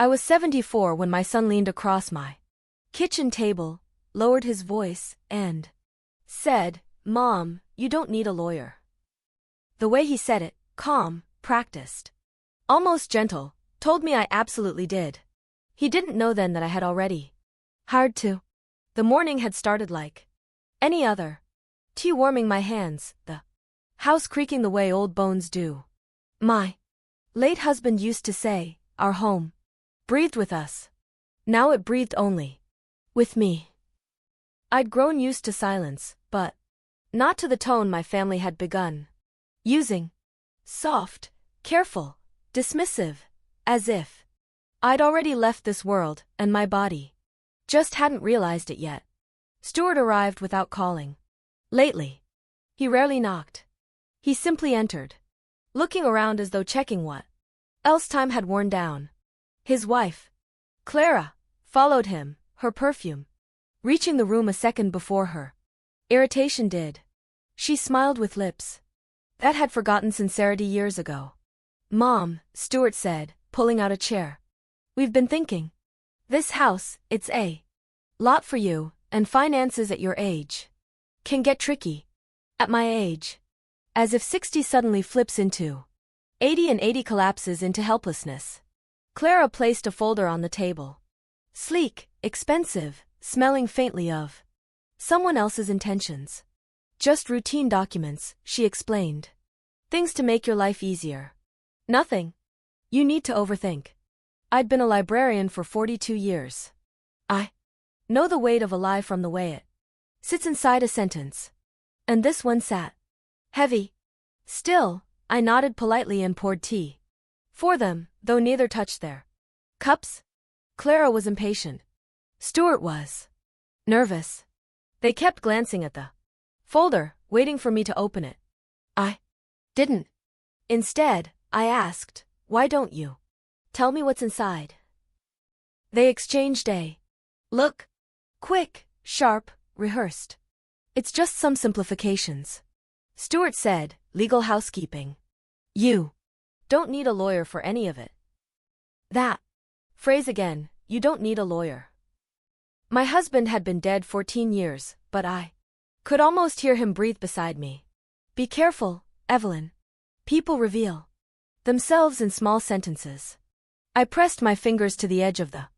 I was 74 when my son leaned across my kitchen table, lowered his voice, and said, "Mom, you don't need a lawyer." The way he said it, calm, practiced, almost gentle, told me I absolutely did. He didn't know then that I had already hired to. The morning had started like any other. Tea warming my hands, the house creaking the way old bones do. My late husband used to say, our home breathed with us. Now it breathed only with me. I'd grown used to silence, but not to the tone my family had begun using. Soft, careful, dismissive, as if I'd already left this world and my body just hadn't realized it yet. Stuart arrived without calling. Lately, he rarely knocked. He simply entered, looking around as though checking what else time had worn down. His wife, Clara, followed him, her perfume reaching the room a second before her irritation did. She smiled with lips that had forgotten sincerity years ago. "Mom," Stuart said, pulling out a chair. "We've been thinking. This house, it's a lot for you, and finances at your age can get tricky. At my age." As if 60 suddenly flips into 80 and 80 collapses into helplessness. Clara placed a folder on the table. Sleek, expensive, smelling faintly of someone else's intentions. "Just routine documents," she explained. "Things to make your life easier. Nothing you need to overthink." I'd been a librarian for 42 years. I know the weight of a lie from the way it sits inside a sentence. And this one sat heavy. Still, I nodded politely and poured tea for them, though neither touched their cups. Clara was impatient. Stuart was nervous. They kept glancing at the folder, waiting for me to open it. I didn't. Instead, I asked, "Why don't you tell me what's inside?" They exchanged a look. Quick, sharp, rehearsed. "It's just some simplifications," Stuart said, "legal housekeeping. You don't need a lawyer for any of it." That phrase again, "you don't need a lawyer." My husband had been dead 14 years, but I could almost hear him breathe beside me. "Be careful, Evelyn. People reveal themselves in small sentences." I pressed my fingers to the edge of the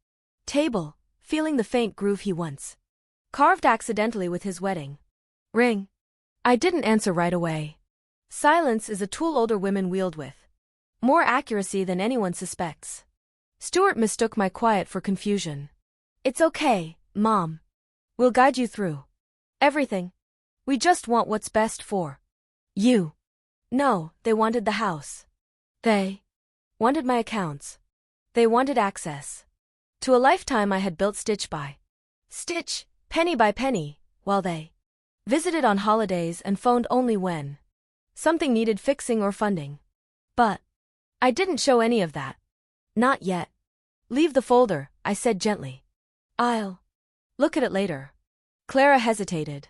table, feeling the faint groove he once carved accidentally with his wedding ring. I didn't answer right away. Silence is a tool older women wield with more accuracy than anyone suspects. Stuart mistook my quiet for confusion. "It's okay, Mom. We'll guide you through everything. We just want what's best for you." No, they wanted the house. They wanted my accounts. They wanted access to a lifetime I had built stitch by stitch, penny by penny, while they visited on holidays and phoned only when something needed fixing or funding. But I didn't show any of that. Not yet. "Leave the folder," I said gently. "I'll look at it later." Clara hesitated.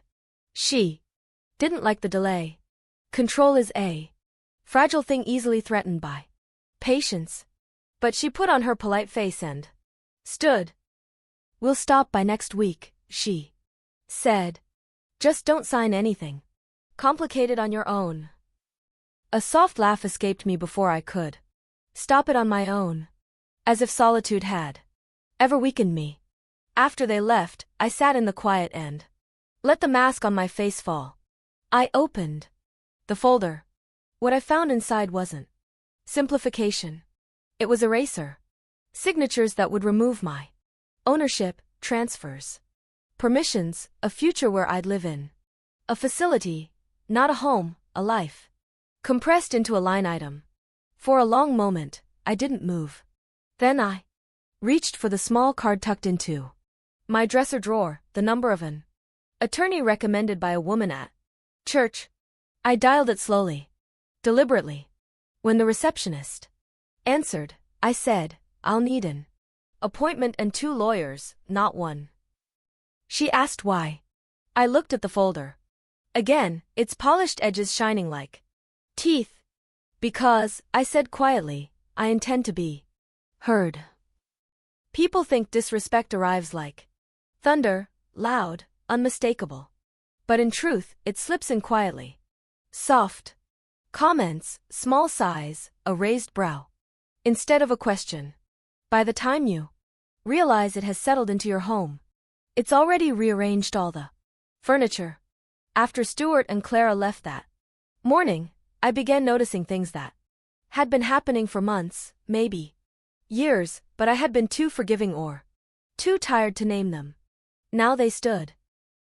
She didn't like the delay. Control is a fragile thing easily threatened by patience. But she put on her polite face and stood. "We'll stop by next week," she said. "Just don't sign anything complicated on your own." A soft laugh escaped me before I could stop it on my own. As if solitude had ever weakened me. After they left, I sat in the quiet and let the mask on my face fall. I opened the folder. What I found inside wasn't simplification. It was eraser. Signatures that would remove my ownership, transfers, permissions, a future where I'd live in. A facility, not a home, a life. Compressed into a line item. For a long moment, I didn't move. Then I reached for the small card tucked into my dresser drawer, the number of an attorney recommended by a woman at church. I dialed it slowly, deliberately. When the receptionist answered, I said, "I'll need an appointment and 2 lawyers, not 1. She asked why. I looked at the folder. Again, its polished edges shining like teeth. "Because," I said quietly, "I intend to be heard." People think disrespect arrives like thunder, loud, unmistakable. But in truth, it slips in quietly. Soft comments, small sighs, a raised brow. Instead of a question. By the time you realize it has settled into your home, it's already rearranged all the furniture. After Stuart and Clara left that morning, I began noticing things that had been happening for months, maybe years, but I had been too forgiving or too tired to name them. Now they stood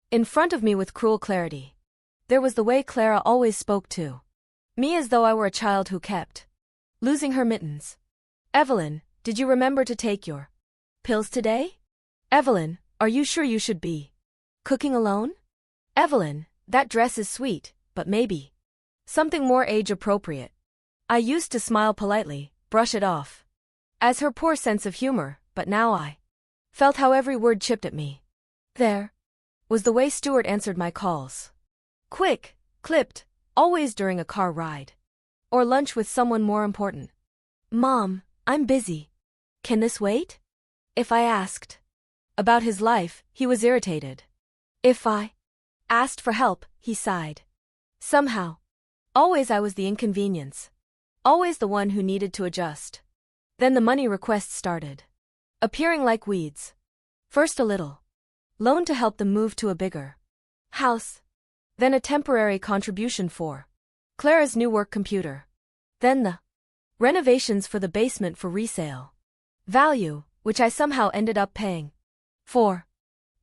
in front of me with cruel clarity. There was the way Clara always spoke to me, as though I were a child who kept losing her mittens. Evelyn, did you remember to take your pills today? Evelyn, are you sure you should be cooking alone? Evelyn, that dress is sweet, but maybe something more age-appropriate. I used to smile politely, brush it off as her poor sense of humor, but now I felt how every word chipped at me. There was the way Stuart answered my calls. Quick, clipped, always during a car ride. Or lunch with someone more important. Mom, I'm busy. Can this wait? If I asked about his life, he was irritated. If I asked for help, he sighed. Somehow, always I was the inconvenience. Always the one who needed to adjust. Then the money requests started appearing like weeds. First a little loan to help them move to a bigger house. Then a temporary contribution for Clara's new work computer. Then the renovations for the basement for resale value, which I somehow ended up paying for.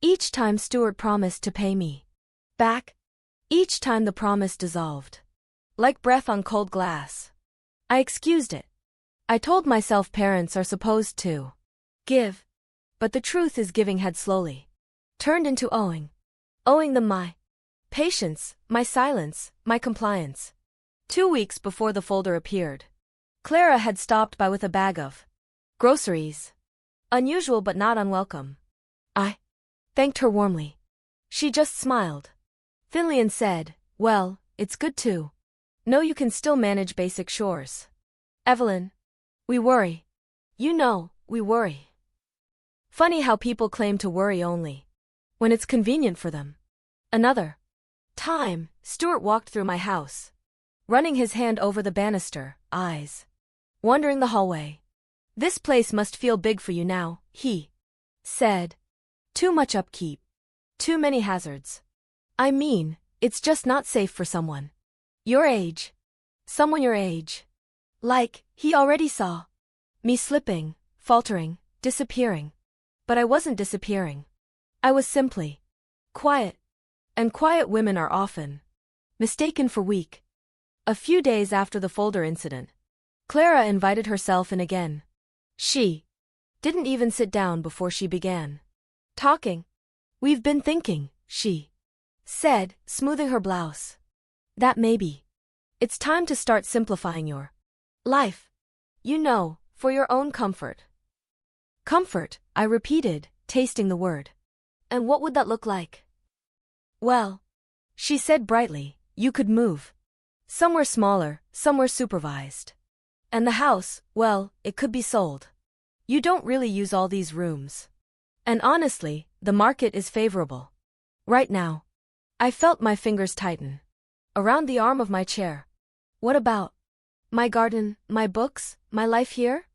Each time Stuart promised to pay me back. Each time the promise dissolved like breath on cold glass. I excused it. I told myself parents are supposed to give. But the truth is giving had slowly turned into owing. Owing them my patience, my silence, my compliance. 2 weeks before the folder appeared, Clara had stopped by with a bag of groceries. Unusual but not unwelcome. I thanked her warmly. She just smiled thinly and said, well, it's good to know you can still manage basic chores. Evelyn, we worry. You know, we worry. Funny how people claim to worry only when it's convenient for them. Another time, Stuart walked through my house, running his hand over the banister, eyes wandering the hallway. This place must feel big for you now, he said. Too much upkeep. Too many hazards. I mean, it's just not safe for someone your age. Someone your age. Like, he already saw me slipping, faltering, disappearing. But I wasn't disappearing. I was simply quiet. And quiet women are often mistaken for weak. A few days after the folder incident, Clara invited herself in again. She didn't even sit down before she began talking. We've been thinking, she said, smoothing her blouse, that maybe it's time to start simplifying your life. You know, for your own comfort. Comfort, I repeated, tasting the word. And what would that look like? Well, she said brightly, you could move somewhere smaller, somewhere supervised. And the house, well, it could be sold. You don't really use all these rooms. And honestly, the market is favorable. Right now. I felt my fingers tighten around the arm of my chair. What about my garden, my books, my life here?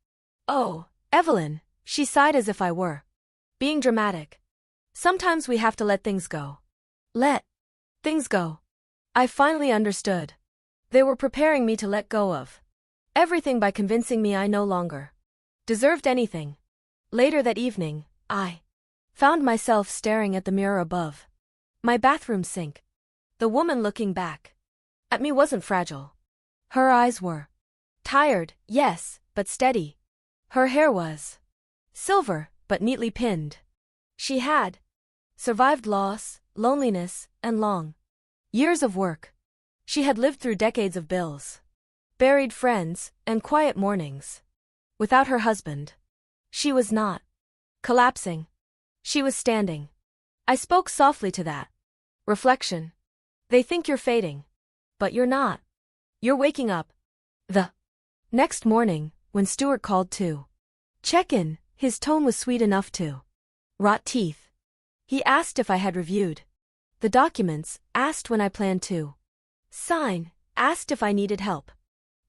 Oh, Evelyn, she sighed as if I were being dramatic. Sometimes we have to let things go. Let things go. I finally understood. They were preparing me to let go of everything by convincing me I no longer deserved anything. Later that evening, I found myself staring at the mirror above my bathroom sink. The woman looking back at me wasn't fragile. Her eyes were tired, yes, but steady. Her hair was silver, but neatly pinned. She had survived loss, loneliness, and long years of work. She had lived through decades of bills, buried friends, and quiet mornings. Without her husband, she was not collapsing. She was standing. I spoke softly to that reflection. They think you're fading. But you're not. You're waking up. The next morning, when Stuart called to check in, His tone was sweet enough to rot teeth. He asked if I had reviewed the documents, asked when I planned to sign, asked if I needed help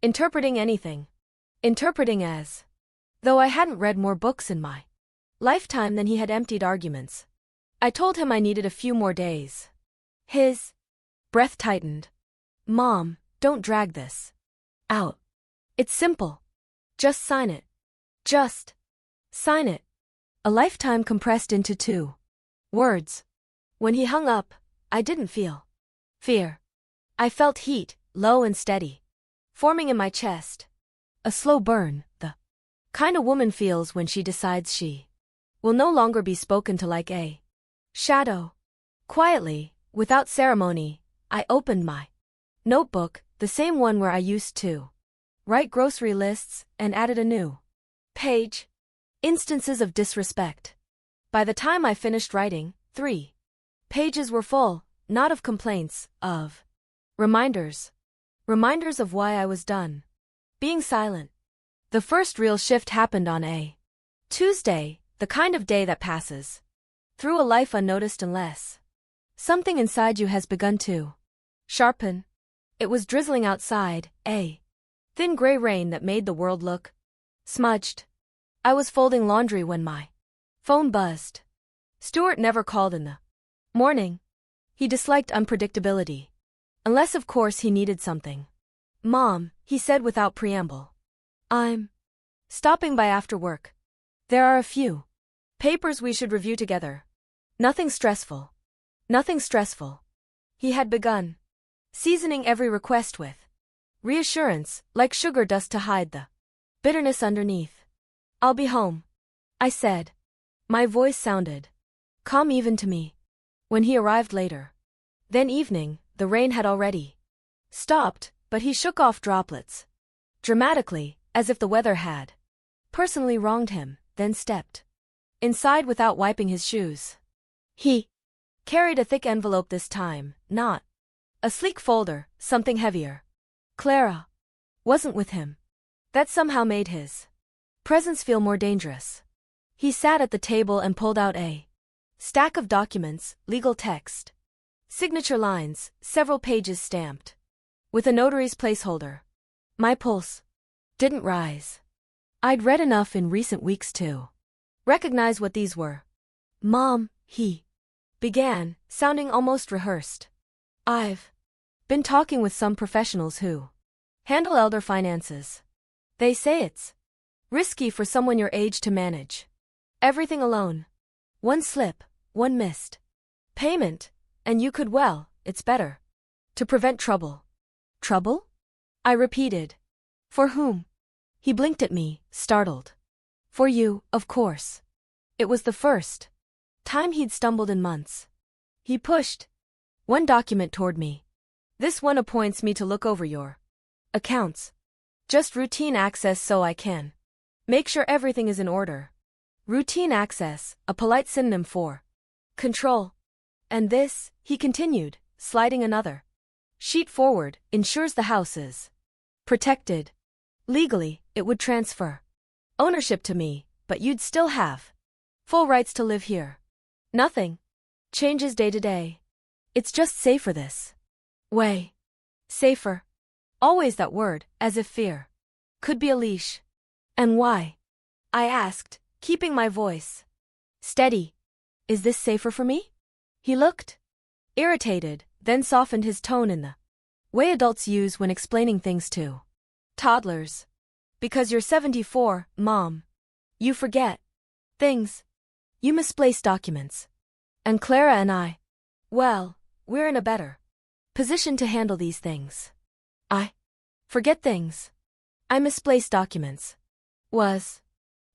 interpreting anything. Interpreting as though I hadn't read more books in my lifetime than he had emptied arguments. I told him I needed a few more days. His breath tightened. Mom, don't drag this out. It's simple. Just sign it. Just sign it. A lifetime compressed into 2 words. When he hung up, I didn't feel fear. I felt heat, low and steady, forming in my chest. A slow burn, the kind a woman feels when she decides she will no longer be spoken to like a shadow. Quietly, without ceremony, I opened my notebook, the same one where I used to write grocery lists, and added a new page. Instances of disrespect. By the time I finished writing, 3 pages were full, not of complaints, of reminders. Reminders of why I was done being silent. The first real shift happened on a Tuesday, the kind of day that passes through a life unnoticed unless something inside you has begun to sharpen. It was drizzling outside, a thin gray rain that made the world look smudged. I was folding laundry when my phone buzzed. Stuart never called in the morning. He disliked unpredictability. Unless of course he needed something. Mom, he said without preamble. I'm stopping by after work. There are a few papers we should review together. Nothing stressful. Nothing stressful. He had begun seasoning every request with reassurance, like sugar dust to hide the bitterness underneath. I'll be home, I said. My voice sounded calm even to me. When he arrived later, then evening, the rain had already stopped, but he shook off droplets dramatically, as if the weather had personally wronged him, then stepped inside without wiping his shoes. He carried a thick envelope this time, not a sleek folder, something heavier. Clara wasn't with him. That somehow made his presence feel more dangerous. He sat at the table and pulled out a stack of documents, legal text, signature lines, several pages stamped with a notary's placeholder. My pulse didn't rise. I'd read enough in recent weeks to recognize what these were. Mom, he began, sounding almost rehearsed. I've been talking with some professionals who handle elder finances. They say it's risky for someone your age to manage everything alone. One slip, one missed payment, and you could, well, it's better to prevent trouble. Trouble? I repeated. For whom? He blinked at me, startled. For you, of course. It was the first time he'd stumbled in months. He pushed one document toward me. This one appoints me to look over your accounts. Just routine access so I can make sure everything is in order. Routine access, a polite synonym for control. And this, he continued, sliding another sheet forward, ensures the house is protected. Legally, it would transfer ownership to me, but you'd still have full rights to live here. Nothing changes day to day. It's just safer this way. Safer. Always that word, as if fear could be a leash. And why? I asked, keeping my voice steady. Is this safer for me? He looked irritated, then softened his tone in the way adults use when explaining things to toddlers. Because you're 74, Mom. You forget things. You misplace documents. And Clara and I, well, we're in a better position to handle these things. I forget things. I misplace documents. Was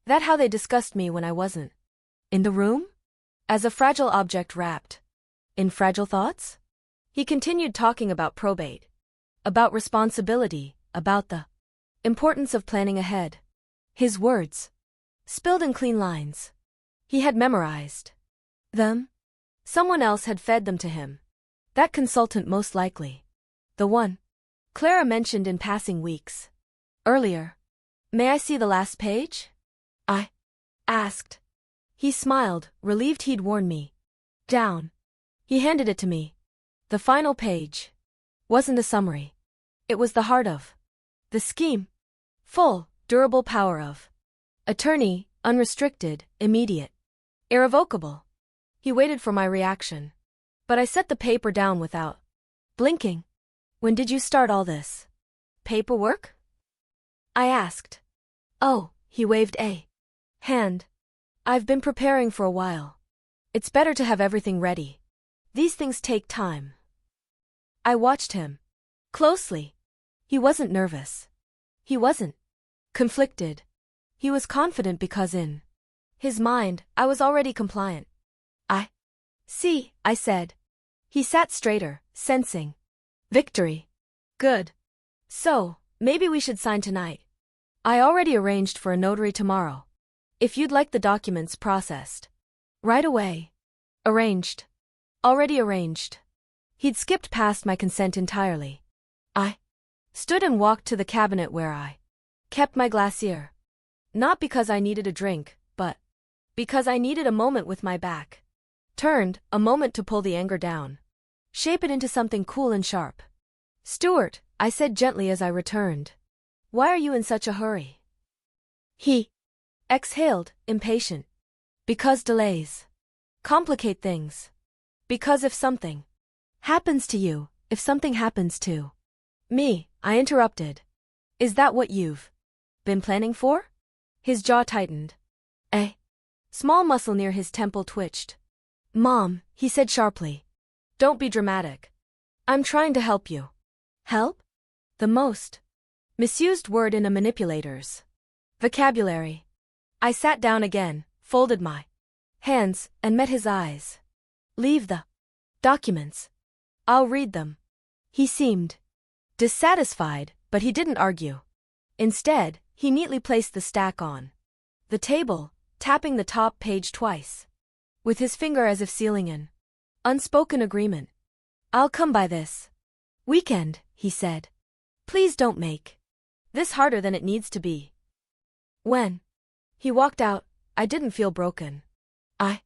that how they discussed me when I wasn't in the room? As a fragile object wrapped in fragile thoughts? He continued talking about probate, about responsibility, about the importance of planning ahead. His words spilled in clean lines. He had memorized them. Someone else had fed them to him. That consultant most likely. The one Clara mentioned in passing weeks earlier. May I see the last page? I asked. He smiled, relieved he'd worn me down. He handed it to me. The final page wasn't a summary. It was the heart of the scheme. Full, durable power of attorney, unrestricted, immediate, irrevocable. He waited for my reaction. But I set the paper down without blinking. When did you start all this paperwork? I asked. Oh, he waved a hand. I've been preparing for a while. It's better to have everything ready. These things take time. I watched him closely. He wasn't nervous. He wasn't conflicted. He was confident because in his mind, I was already compliant. I see, I said. He sat straighter, sensing victory. Good. So, maybe we should sign tonight. I already arranged for a notary tomorrow. If you'd like the documents processed right away. Arranged. Already arranged. He'd skipped past my consent entirely. I stood and walked to the cabinet where I kept my glacier. Not because I needed a drink, but because I needed a moment with my back turned, a moment to pull the anger down. Shape it into something cool and sharp. Stuart, I said gently as I returned. Why are you in such a hurry? He exhaled, impatient. Because delays complicate things. Because if something happens to you, if something happens to me, I interrupted. Is that what you've been planning for? His jaw tightened. A small muscle near his temple twitched. Mom, he said sharply. Don't be dramatic. I'm trying to help you. Help? The most misused word in a manipulator's vocabulary. I sat down again, folded my hands, and met his eyes. Leave the documents. I'll read them. He seemed dissatisfied, but he didn't argue. Instead, he neatly placed the stack on the table, tapping the top page twice, with his finger as if sealing an unspoken agreement. I'll come by this weekend, he said. Please don't make this harder than it needs to be. When he walked out, I didn't feel broken. I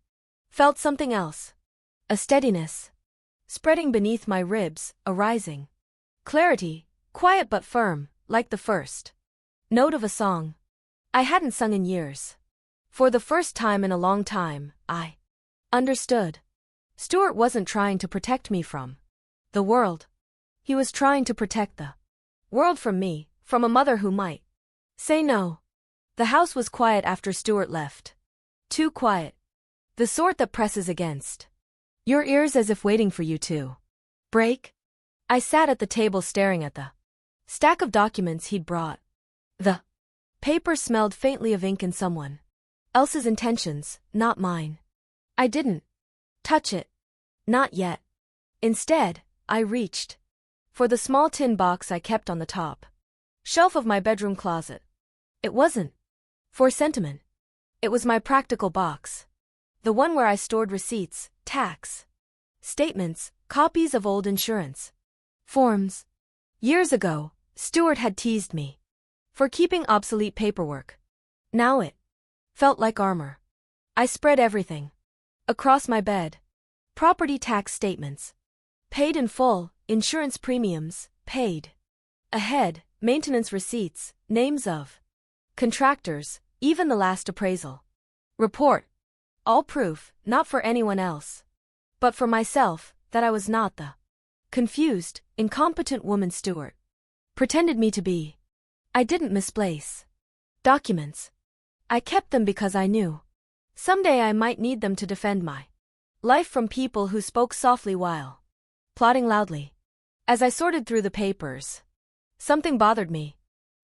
felt something else. A steadiness spreading beneath my ribs, a rising clarity, quiet but firm, like the first note of a song I hadn't sung in years. For the first time in a long time, I understood. Stuart wasn't trying to protect me from the world. He was trying to protect the world from me, from a mother who might say no. The house was quiet after Stuart left. Too quiet. The sort that presses against your ears as if waiting for you to break. I sat at the table staring at the stack of documents he'd brought. The paper smelled faintly of ink and someone else's intentions, not mine. I didn't touch it. Not yet. Instead, I reached for the small tin box I kept on the top shelf of my bedroom closet. It wasn't for sentiment. It was my practical box. The one where I stored receipts, tax statements, copies of old insurance forms. Years ago, Stuart had teased me for keeping obsolete paperwork. Now it felt like armor. I spread everything across my bed. Property tax statements, paid in full, insurance premiums, paid ahead, maintenance receipts, names of contractors, even the last appraisal report. All proof, not for anyone else, but for myself, that I was not the confused, incompetent woman Stuart pretended me to be. I didn't misplace documents. I kept them because I knew someday I might need them to defend my life from people who spoke softly while plotting loudly. As I sorted through the papers, something bothered me.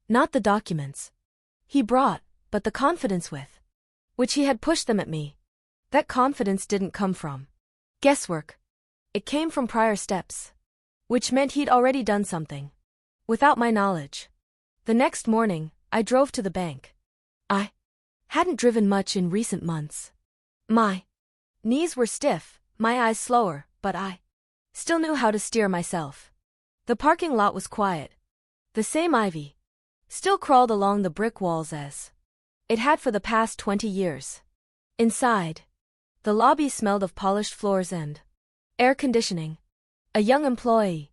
Not the documents he brought, but the confidence with which he had pushed them at me. That confidence didn't come from guesswork. It came from prior steps, which meant he'd already done something without my knowledge. The next morning, I drove to the bank. I hadn't driven much in recent months. My knees were stiff, my eyes slower, but I still knew how to steer myself. The parking lot was quiet. The same ivy still crawled along the brick walls as It had for the past 20 years. Inside, the lobby smelled of polished floors and air conditioning. A young employee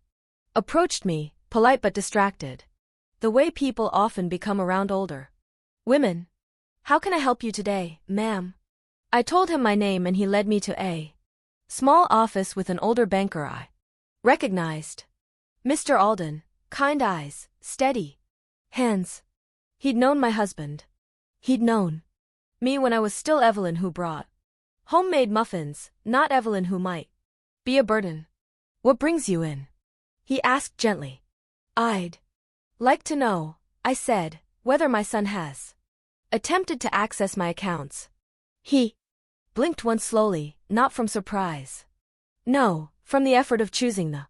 approached me, polite but distracted. The way people often become around older women. How can I help you today, ma'am? I told him my name and he led me to a small office with an older banker I recognized. Mr. Alden, kind eyes, steady hands. He'd known my husband. He'd known me when I was still Evelyn who brought homemade muffins, not Evelyn who might be a burden. What brings you in? He asked gently. I'd like to know, I said, whether my son has attempted to access my accounts. He blinked once slowly, not from surprise. No, from the effort of choosing the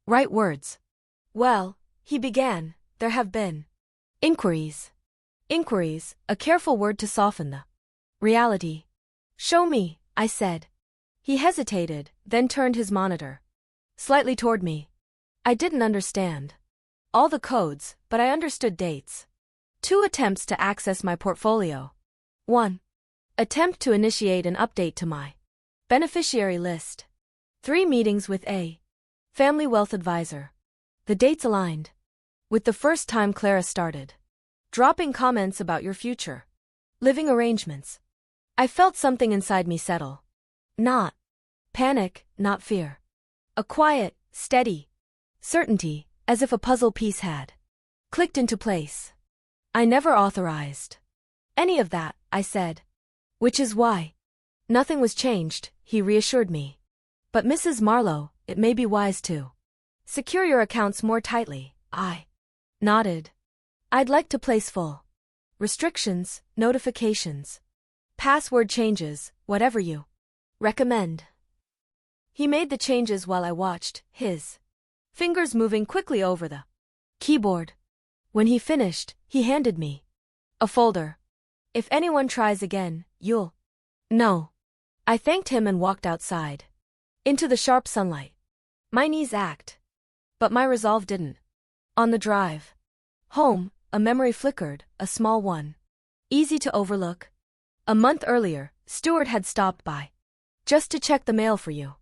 right words. Well, he began, there have been inquiries. Inquiries, a careful word to soften the reality. Show me, I said. He hesitated, then turned his monitor slightly toward me. I didn't understand all the codes, but I understood dates. 2 attempts to access my portfolio. 1. Attempt to initiate an update to my beneficiary list. 3 meetings with a family wealth advisor. The dates aligned with the first time Clara started dropping comments about your future living arrangements. I felt something inside me settle. Not panic, not fear. A quiet, steady certainty, as if a puzzle piece had clicked into place. I never authorized any of that, I said. Which is why nothing was changed, he reassured me. But Mrs. Marlowe, it may be wise to secure your accounts more tightly. I nodded. I'd like to place full restrictions, notifications, password changes, whatever you recommend. He made the changes while I watched, his fingers moving quickly over the keyboard. When he finished, he handed me a folder. If anyone tries again, you'll know. I thanked him and walked outside into the sharp sunlight. My knees ached, but my resolve didn't. On the drive home, a memory flickered, a small one, easy to overlook. A month earlier, Stuart had stopped by just to check the mail for you.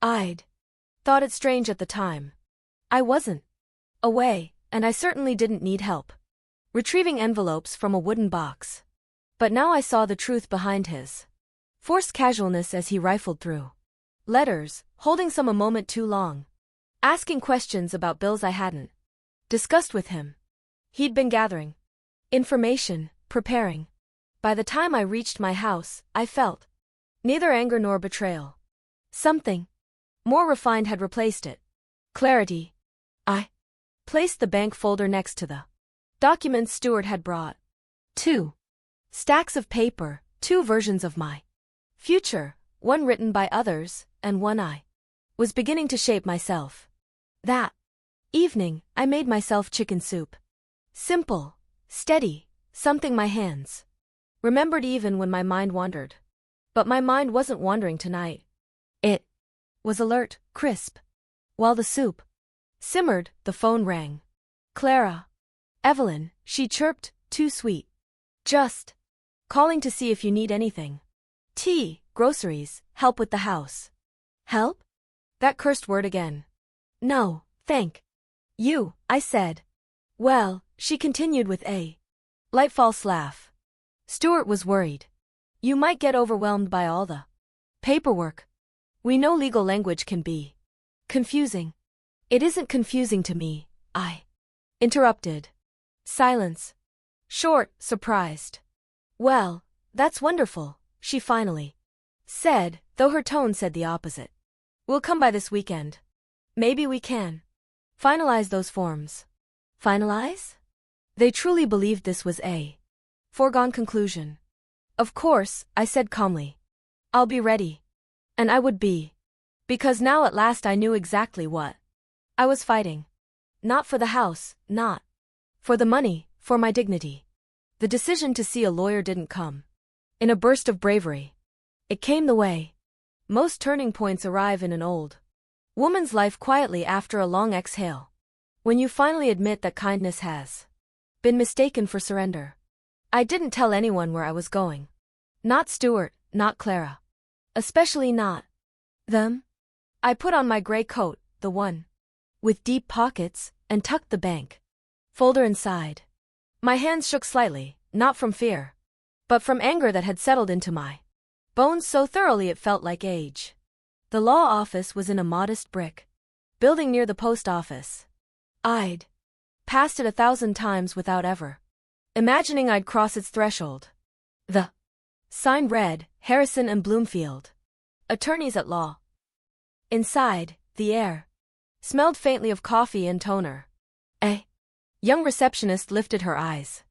I'd thought it strange at the time. I wasn't away, and I certainly didn't need help retrieving envelopes from a wooden box. But now I saw the truth behind his forced casualness as he rifled through letters, holding some a moment too long, asking questions about bills I hadn't discussed with him. He'd been gathering information, preparing. By the time I reached my house, I felt neither anger nor betrayal. Something more refined had replaced it. Clarity. I placed the bank folder next to the documents Stuart had brought. 2 stacks of paper, 2 versions of my future, one written by others, and one I was beginning to shape myself. That evening, I made myself chicken soup. Simple, steady, something my hands remembered even when my mind wandered. But my mind wasn't wandering tonight. It was alert, crisp. While the soup simmered, the phone rang. Clara. Evelyn, she chirped, too sweet. Just calling to see if you need anything. Tea, groceries, help with the house. Help? That cursed word again. No, thank you, I said. Well, she continued with a light false laugh. Stuart was worried. You might get overwhelmed by all the paperwork. We know legal language can be confusing. It isn't confusing to me, I interrupted. Silence. Short, surprised. Well, that's wonderful, she finally said, though her tone said the opposite. We'll come by this weekend. Maybe we can finalize those forms. Finalize? They truly believed this was a foregone conclusion. Of course, I said calmly. I'll be ready. And I would be. Because now at last I knew exactly what I was fighting. Not for the house, not for the money, for my dignity. The decision to see a lawyer didn't come in a burst of bravery. It came the way most turning points arrive in an old woman's life, quietly after a long exhale. When you finally admit that kindness has been mistaken for surrender. I didn't tell anyone where I was going. Not Stuart, not Clara. Especially not them. I put on my gray coat, the one with deep pockets, and tucked the bank folder inside. My hands shook slightly, not from fear, but from anger that had settled into my bones so thoroughly it felt like age. The law office was in a modest brick building near the post office. I'd passed it 1,000 times without ever imagining I'd cross its threshold. The sign read, Harrison and Bloomfield, attorneys at law. Inside, the air smelled faintly of coffee and toner. A young receptionist lifted her eyes,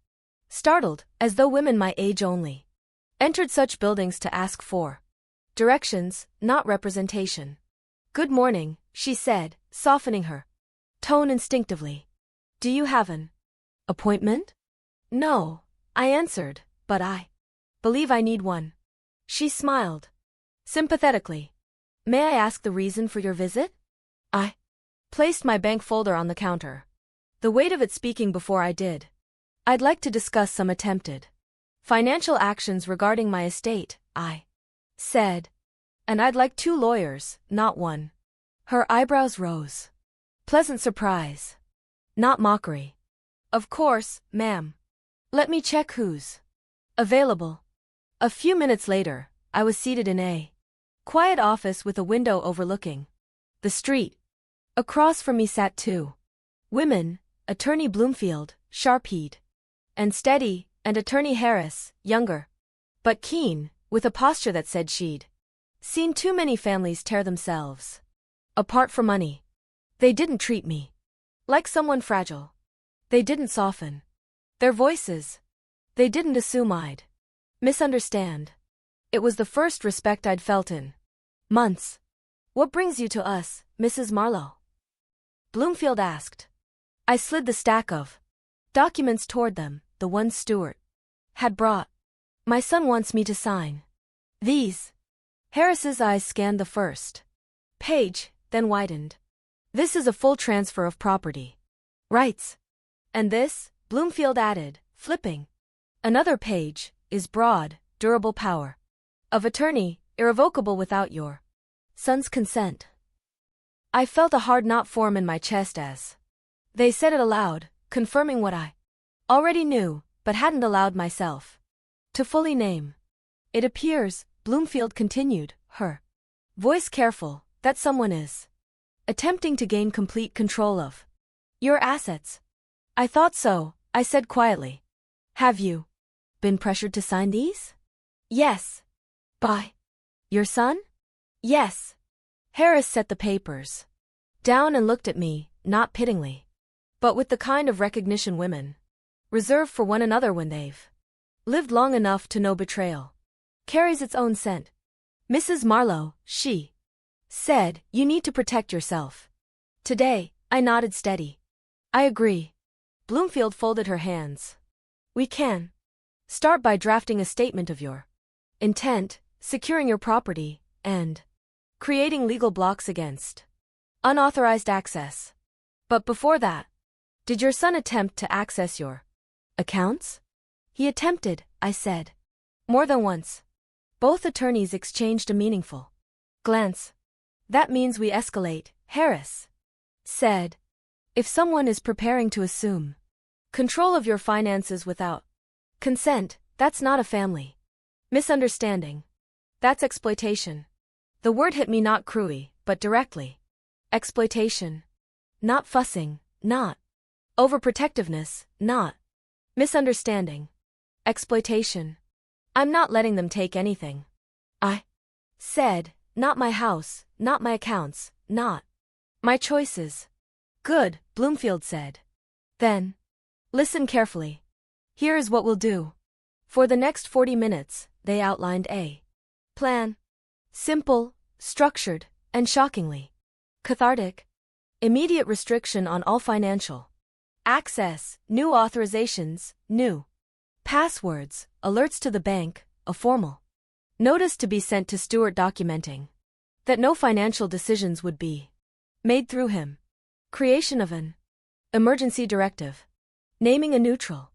startled, as though women my age only entered such buildings to ask for directions, not representation. "Good morning," she said, softening her tone instinctively. "Do you have an appointment?" "No," I answered, "but I believe I need one." She smiled sympathetically. "May I ask the reason for your visit?" I placed my bank folder on the counter, the weight of it speaking before I did. "I'd like to discuss some attempted financial actions regarding my estate," I said. "And I'd like 2 lawyers, not one." Her eyebrows rose. Pleasant surprise. Not mockery. "Of course, ma'am. Let me check who's available." A few minutes later, I was seated in a quiet office with a window overlooking the street. Across from me sat 2 women, Attorney Bloomfield, sharp-eyed and steady, and Attorney Harris, younger but keen, with a posture that said she'd seen too many families tear themselves apart for money. They didn't treat me like someone fragile. They didn't soften their voices. They didn't assume I'd misunderstand. It was the first respect I'd felt in months. "What brings you to us, Mrs. Marlowe?" Bloomfield asked. I slid the stack of documents toward them, the ones Stuart had brought. "My son wants me to sign these." Harris's eyes scanned the first page, then widened. "This is a full transfer of property rights. And this," Bloomfield added, flipping another page, "is broad, durable power of attorney, irrevocable without your son's consent." I felt a hard knot form in my chest as they said it aloud, confirming what I already knew, but hadn't allowed myself to fully name. "It appears," Bloomfield continued, her voice careful, "that someone is attempting to gain complete control of your assets." "I thought so," I said quietly. "Have you been pressured to sign these?" "Yes." "By your son?" "Yes." Harris set the papers down and looked at me, not pityingly, but with the kind of recognition women reserve for one another when they've lived long enough to know betrayal carries its own scent. "Mrs. Marlowe," she said, "you need to protect yourself today." I nodded steady. "I agree." Bloomfield folded her hands. "We can start by drafting a statement of your intent, securing your property, and creating legal blocks against unauthorized access. But before that, did your son attempt to access your accounts?" "He attempted," I said. "More than once." Both attorneys exchanged a meaningful glance. "That means we escalate," Harris said. "If someone is preparing to assume control of your finances without consent, that's not a family misunderstanding. That's exploitation." The word hit me not cruelly, but directly. Exploitation. Not fussing, not overprotectiveness, not misunderstanding. Exploitation. "I'm not letting them take anything," I said. "Not my house, not my accounts, not my choices." "Good," Bloomfield said. "Then listen carefully. Here is what we'll do." For the next 40 minutes, they outlined a plan. Simple, structured, and shockingly cathartic. Immediate restriction on all financial access, new authorizations, new passwords, alerts to the bank, a formal notice to be sent to Stuart documenting that no financial decisions would be made through him. Creation of an emergency directive. Naming a neutral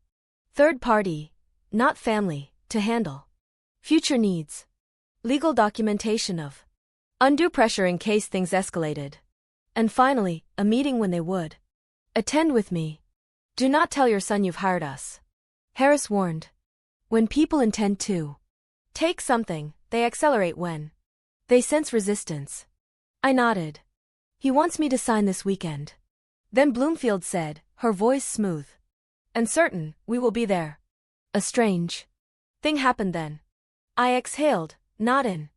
third party, not family, to handle future needs. Legal documentation of undue pressure in case things escalated. And finally, a meeting when they would attend with me. Do not tell your son you've hired us, Harris warned. When people intend to take something, they accelerate when they sense resistance. I nodded. He wants me to sign this weekend. Then Bloomfield said, her voice smooth and certain, we will be there. A strange thing happened then. I exhaled, not in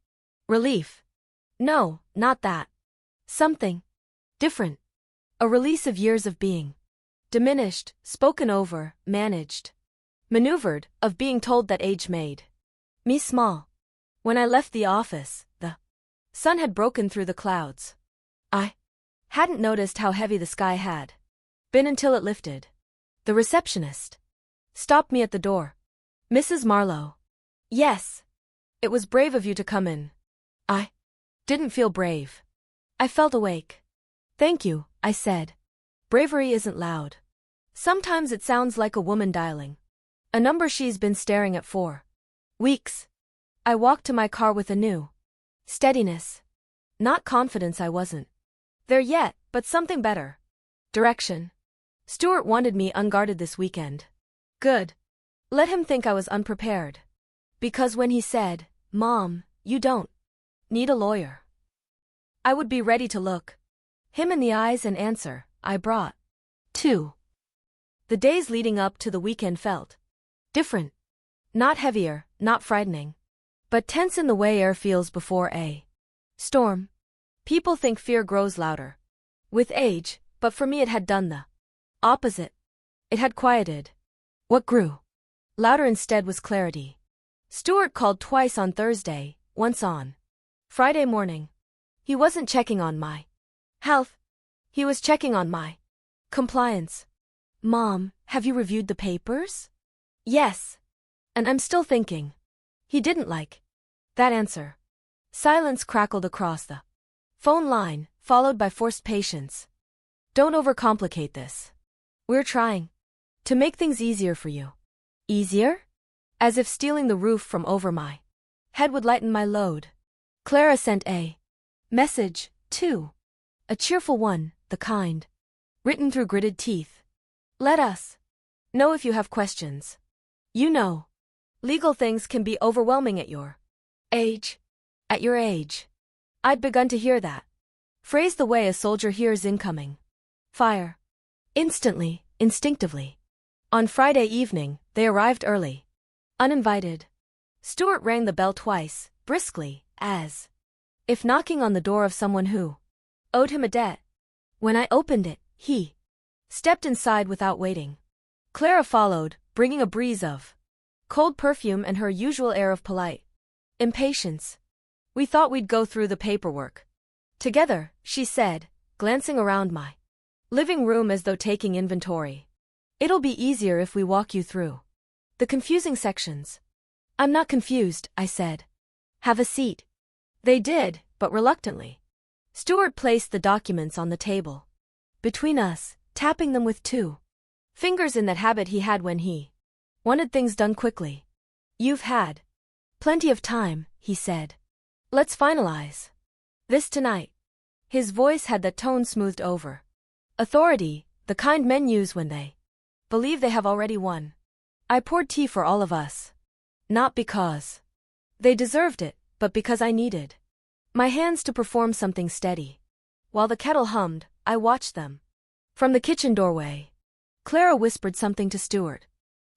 relief. No, not that. Something different. A release of years of being diminished, spoken over, managed, maneuvered, of being told that age made me small. When I left the office, the sun had broken through the clouds. I hadn't noticed how heavy the sky had been until it lifted. The receptionist stopped me at the door. Mrs. Marlowe. Yes. It was brave of you to come in. I didn't feel brave. I felt awake. Thank you, I said. Bravery isn't loud. Sometimes it sounds like a woman dialing a number she's been staring at for weeks. I walked to my car with a new steadiness. Not confidence, I wasn't there yet, but something better. Direction. Stuart wanted me unguarded this weekend. Good. Let him think I was unprepared. Because when he said, Mom, you don't need a lawyer, I would be ready to look him in the eyes and answer, I brought two. The days leading up to the weekend felt different. Not heavier, not frightening, but tense in the way air feels before a storm. People think fear grows louder with age, but for me it had done the opposite. It had quieted. What grew louder instead was clarity. Stuart called twice on Thursday, once on Friday morning. He wasn't checking on my health. He was checking on my compliance. Mom, have you reviewed the papers? Yes. And I'm still thinking. He didn't like that answer. Silence crackled across the phone line, followed by forced patience. Don't overcomplicate this. We're trying to make things easier for you. Easier? As if stealing the roof from over my head would lighten my load. Clara sent a message, too. A cheerful one, the kind written through gritted teeth. Let us know if you have questions. You know, legal things can be overwhelming at your age. At your age. I'd begun to hear that phrase the way a soldier hears incoming fire. Instantly, instinctively. On Friday evening, they arrived early. Uninvited. Stuart rang the bell twice, briskly, as if knocking on the door of someone who owed him a debt. When I opened it, he stepped inside without waiting. Clara followed, bringing a breeze of cold perfume and her usual air of polite impatience. We thought we'd go through the paperwork together, she said, glancing around my living room as though taking inventory. It'll be easier if we walk you through the confusing sections. I'm not confused, I said. Have a seat. They did, but reluctantly. Stuart placed the documents on the table between us, tapping them with two fingers in that habit he had when he wanted things done quickly. You've had plenty of time, he said. Let's finalize this tonight. His voice had that tone smoothed over authority, the kind men use when they believe they have already won. I poured tea for all of us. Not because they deserved it, but because I needed my hands to perform something steady. While the kettle hummed, I watched them from the kitchen doorway. Clara whispered something to Stuart.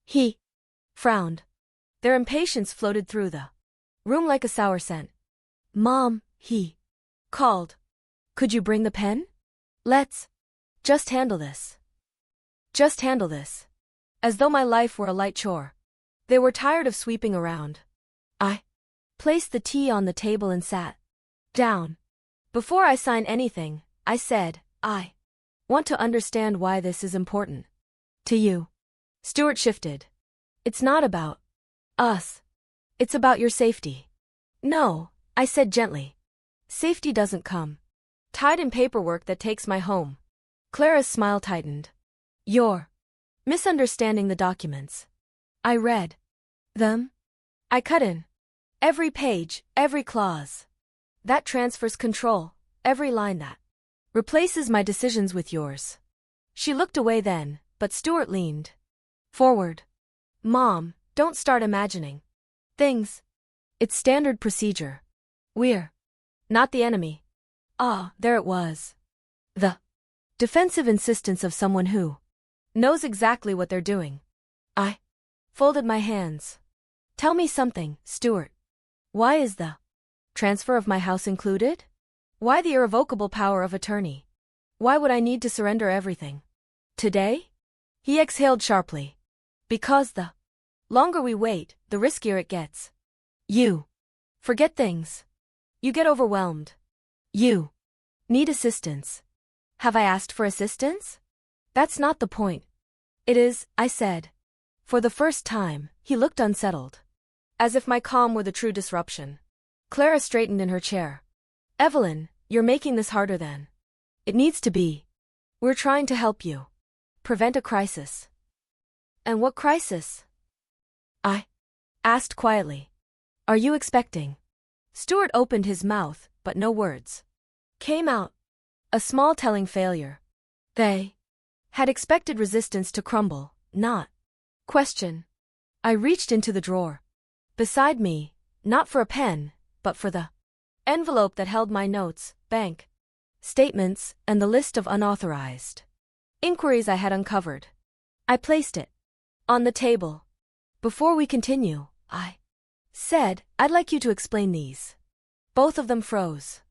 He frowned. Their impatience floated through the room like a sour scent. Mom, he called. Could you bring the pen? Let's just handle this. Just handle this. As though my life were a light chore. They were tired of sweeping around. I placed the tea on the table and sat down. Before I sign anything, I said, I want to understand why this is important to you. Stuart shifted. It's not about us. It's about your safety. No, I said gently. Safety doesn't come tied in paperwork that takes my home. Clara's smile tightened. You're misunderstanding the documents. I read Them? I cut in. Every page, every clause. That transfers control, every line that replaces my decisions with yours. She looked away then, but Stuart leaned forward. Mom, don't start imagining things. It's standard procedure. We're not the enemy. Ah, there it was. The defensive insistence of someone who knows exactly what they're doing. I folded my hands. Tell me something, Stuart. Why is the transfer of my house included? Why the irrevocable power of attorney? Why would I need to surrender everything? Today? He exhaled sharply. Because the longer we wait, the riskier it gets. You forget things. You get overwhelmed. You need assistance. Have I asked for assistance? That's not the point. It is, I said. For the first time, he looked unsettled. As if my calm were the true disruption. Clara straightened in her chair. Evelyn, you're making this harder than it needs to be. We're trying to help you prevent a crisis. And what crisis? I asked quietly. Are you expecting? Stuart opened his mouth, but no words came out. A small telling failure. They had expected resistance to crumble, not question. I reached into the drawer beside me, not for a pen, but for the envelope that held my notes, bank statements, and the list of unauthorized inquiries I had uncovered. I placed it on the table. Before we continue, I said, I'd like you to explain these. Both of them froze.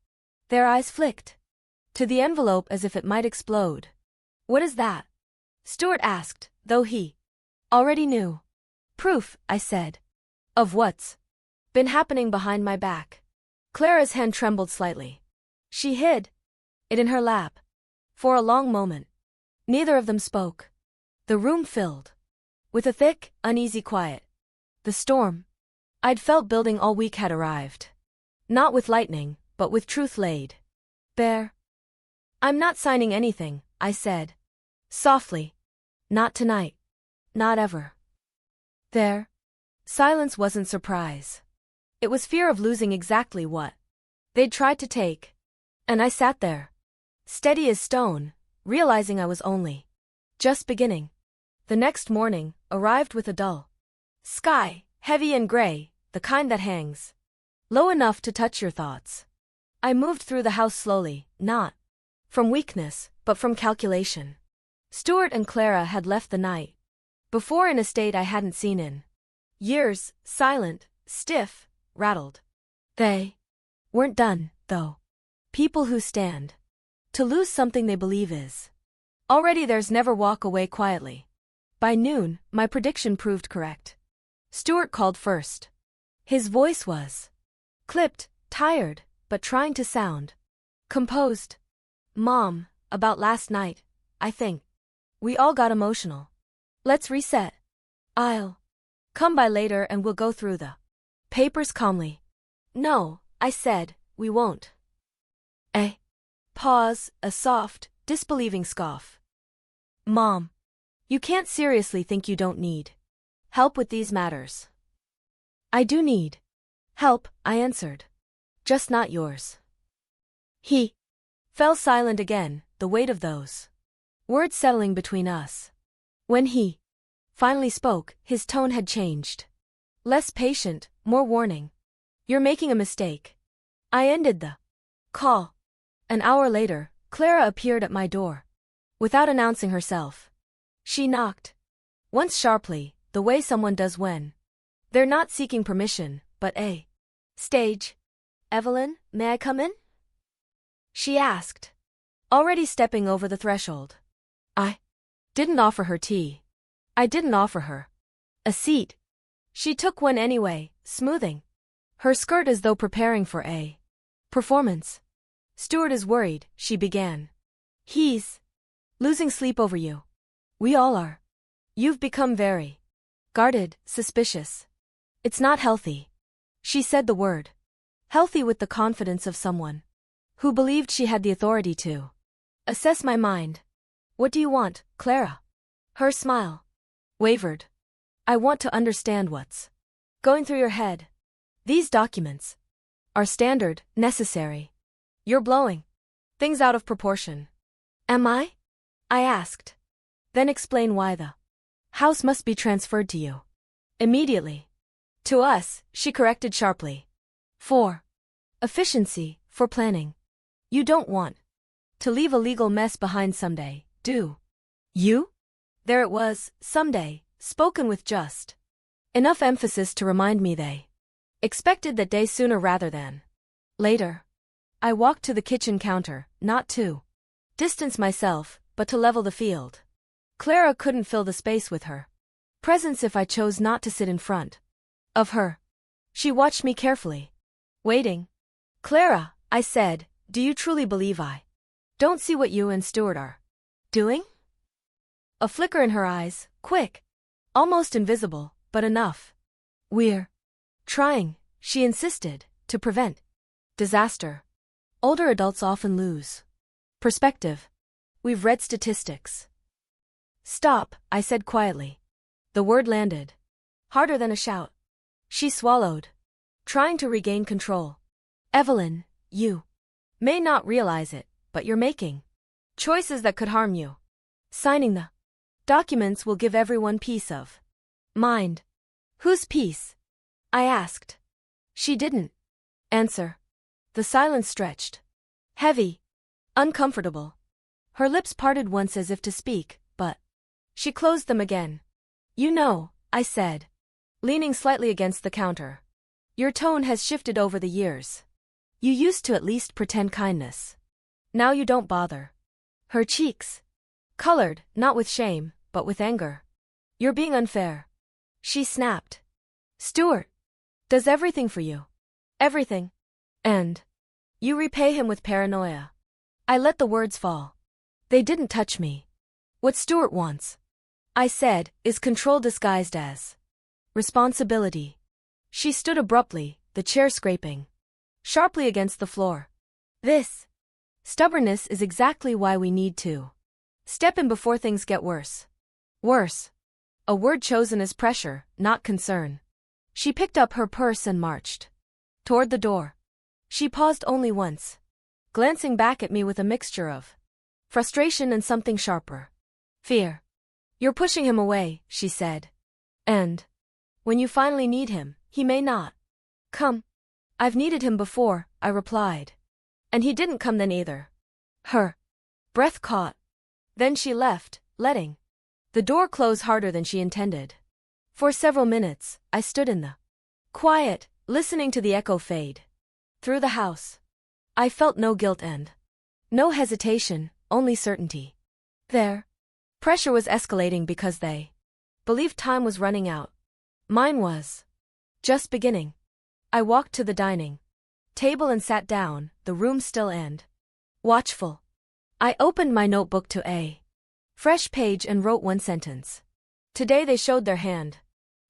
Their eyes flicked to the envelope as if it might explode. What is that? Stuart asked, though he already knew. Proof, I said. Of what's been happening behind my back. Clara's hand trembled slightly. She hid it in her lap. For a long moment, neither of them spoke. The room filled with a thick, uneasy quiet. The storm I'd felt building all week had arrived. Not with lightning, but with truth laid bare. I'm not signing anything, I said. Softly. Not tonight. Not ever. Their silence wasn't surprise. It was fear of losing exactly what they'd tried to take. And I sat there, steady as stone, realizing I was only just beginning. The next morning arrived with a dull sky, heavy and gray, the kind that hangs low enough to touch your thoughts. I moved through the house slowly, not from weakness, but from calculation. Stuart and Clara had left the night before in a state I hadn't seen in years, silent, stiff, rattled. They weren't done, though. People who stand to lose something they believe is already theirs never walk away quietly. By noon, my prediction proved correct. Stuart called first. His voice was clipped, tired, but trying to sound composed. Mom, about last night, I think. We all got emotional. Let's reset. I'll come by later and we'll go through the papers calmly. No, I said, we won't. A pause, a soft, disbelieving scoff. Mom, you can't seriously think you don't need help with these matters. I do need help, I answered. Just not yours. He fell silent again, the weight of those words settling between us. When he finally spoke, his tone had changed. Less patient, more warning. You're making a mistake. I ended the call. An hour later, Clara appeared at my door. Without announcing herself. She knocked. Once sharply, the way someone does when they're not seeking permission, but a stage. Evelyn, may I come in? She asked, already stepping over the threshold. I didn't offer her tea. I didn't offer her a seat. She took one anyway, smoothing her skirt as though preparing for a performance. Stuart is worried, she began. He's losing sleep over you. We all are. You've become very guarded, suspicious. It's not healthy. She said the word. Healthy with the confidence of someone who believed she had the authority to assess my mind. What do you want, Clara? Her smile wavered. I want to understand what's going through your head. These documents are standard, necessary. You're blowing things out of proportion. Am I? I asked. Then explain why the house must be transferred to you. Immediately. To us, she corrected sharply. For efficiency, for planning. You don't want to leave a legal mess behind someday, do you? There it was, someday, spoken with just enough emphasis to remind me they expected that day sooner rather than later. I walked to the kitchen counter, not to distance myself, but to level the field. Clara couldn't fill the space with her presence if I chose not to sit in front of her. She watched me carefully, waiting. Clara, I said, do you truly believe I don't see what you and Stuart are doing? A flicker in her eyes, quick, almost invisible, but enough. We're trying, she insisted, to prevent disaster. Older adults often lose perspective. We've read statistics. Stop, I said quietly. The word landed harder than a shout. She swallowed, trying to regain control. Evelyn, you may not realize it, but you're making choices that could harm you. Signing the documents will give everyone peace of mind. Whose peace? I asked. She didn't answer. The silence stretched. Heavy. Uncomfortable. Her lips parted once as if to speak, but she closed them again. You know, I said, leaning slightly against the counter. Your tone has shifted over the years. You used to at least pretend kindness. Now you don't bother. Her cheeks colored, not with shame, but with anger. You're being unfair. She snapped. Stuart does everything for you. Everything. And you repay him with paranoia. I let the words fall. They didn't touch me. What Stuart wants, I said, is control disguised as responsibility. She stood abruptly, the chair scraping sharply against the floor. This stubbornness is exactly why we need to step in before things get worse. Worse. A word chosen as pressure, not concern. She picked up her purse and marched toward the door. She paused only once, glancing back at me with a mixture of frustration and something sharper. Fear. You're pushing him away, she said. And when you finally need him, he may not come. I've needed him before, I replied. And he didn't come then either. Her breath caught. Then she left, letting the door close harder than she intended. For several minutes, I stood in the quiet, listening to the echo fade through the house. I felt no guilt and no hesitation, only certainty. Their pressure was escalating because they believed time was running out. Mine was just beginning. I walked to the dining table and sat down, the room still and watchful. I opened my notebook to a fresh page and wrote one sentence. Today they showed their hand.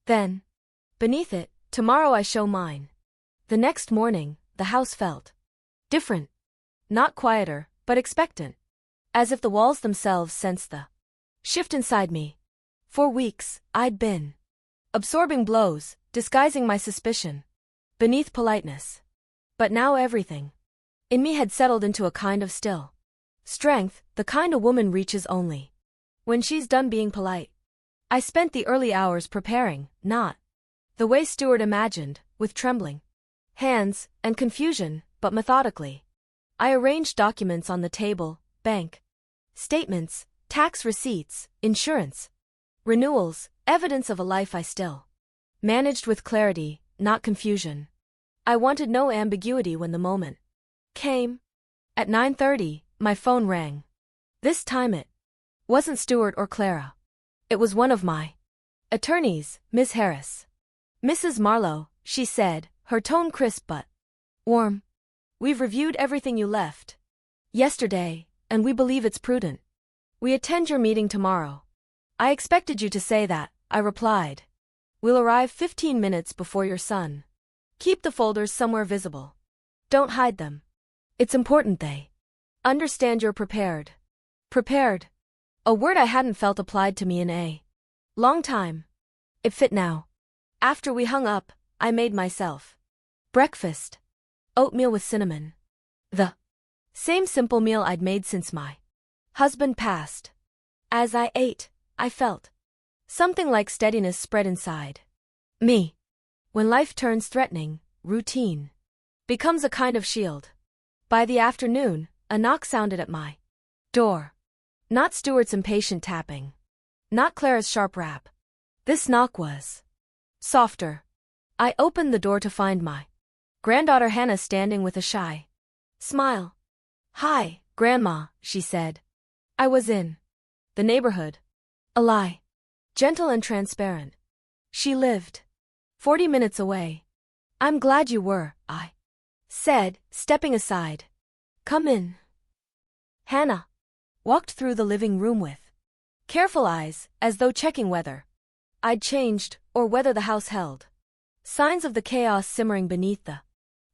Then, beneath it, tomorrow I show mine. The next morning, the house felt different. Not quieter, but expectant. As if the walls themselves sensed the shift inside me. For weeks, I'd been absorbing blows, disguising my suspicion beneath politeness. But now everything in me had settled into a kind of still strength, the kind a woman reaches only when she's done being polite. I spent the early hours preparing, not the way Stuart imagined, with trembling hands and confusion, but methodically. I arranged documents on the table, bank statements, tax receipts, insurance renewals, evidence of a life I still managed with clarity, not confusion. I wanted no ambiguity when the moment came. At 9:30, my phone rang. This time it wasn't Stuart or Clara. It was one of my attorneys, Miss Harris. Mrs. Marlowe, she said, her tone crisp but warm. We've reviewed everything you left yesterday, and we believe it's prudent. We attend your meeting tomorrow. I expected you to say that, I replied. We'll arrive 15 minutes before your son. Keep the folders somewhere visible. Don't hide them. It's important they understand you're prepared. Prepared. A word I hadn't felt applied to me in a long time. It fit now. After we hung up, I made myself breakfast. Oatmeal with cinnamon. The same simple meal I'd made since my husband passed. As I ate, I felt something like steadiness spread inside me. When life turns threatening, routine becomes a kind of shield. By the afternoon, a knock sounded at my door. Not Stuart's impatient tapping. Not Clara's sharp rap. This knock was softer. I opened the door to find my granddaughter Hannah standing with a shy smile. "Hi, Grandma," she said. I was in the neighborhood. A lie. Gentle and transparent. She lived 40 minutes away. "I'm glad you were," I said, stepping aside. "Come in." Hannah walked through the living room with careful eyes, as though checking whether I'd changed or whether the house held signs of the chaos simmering beneath the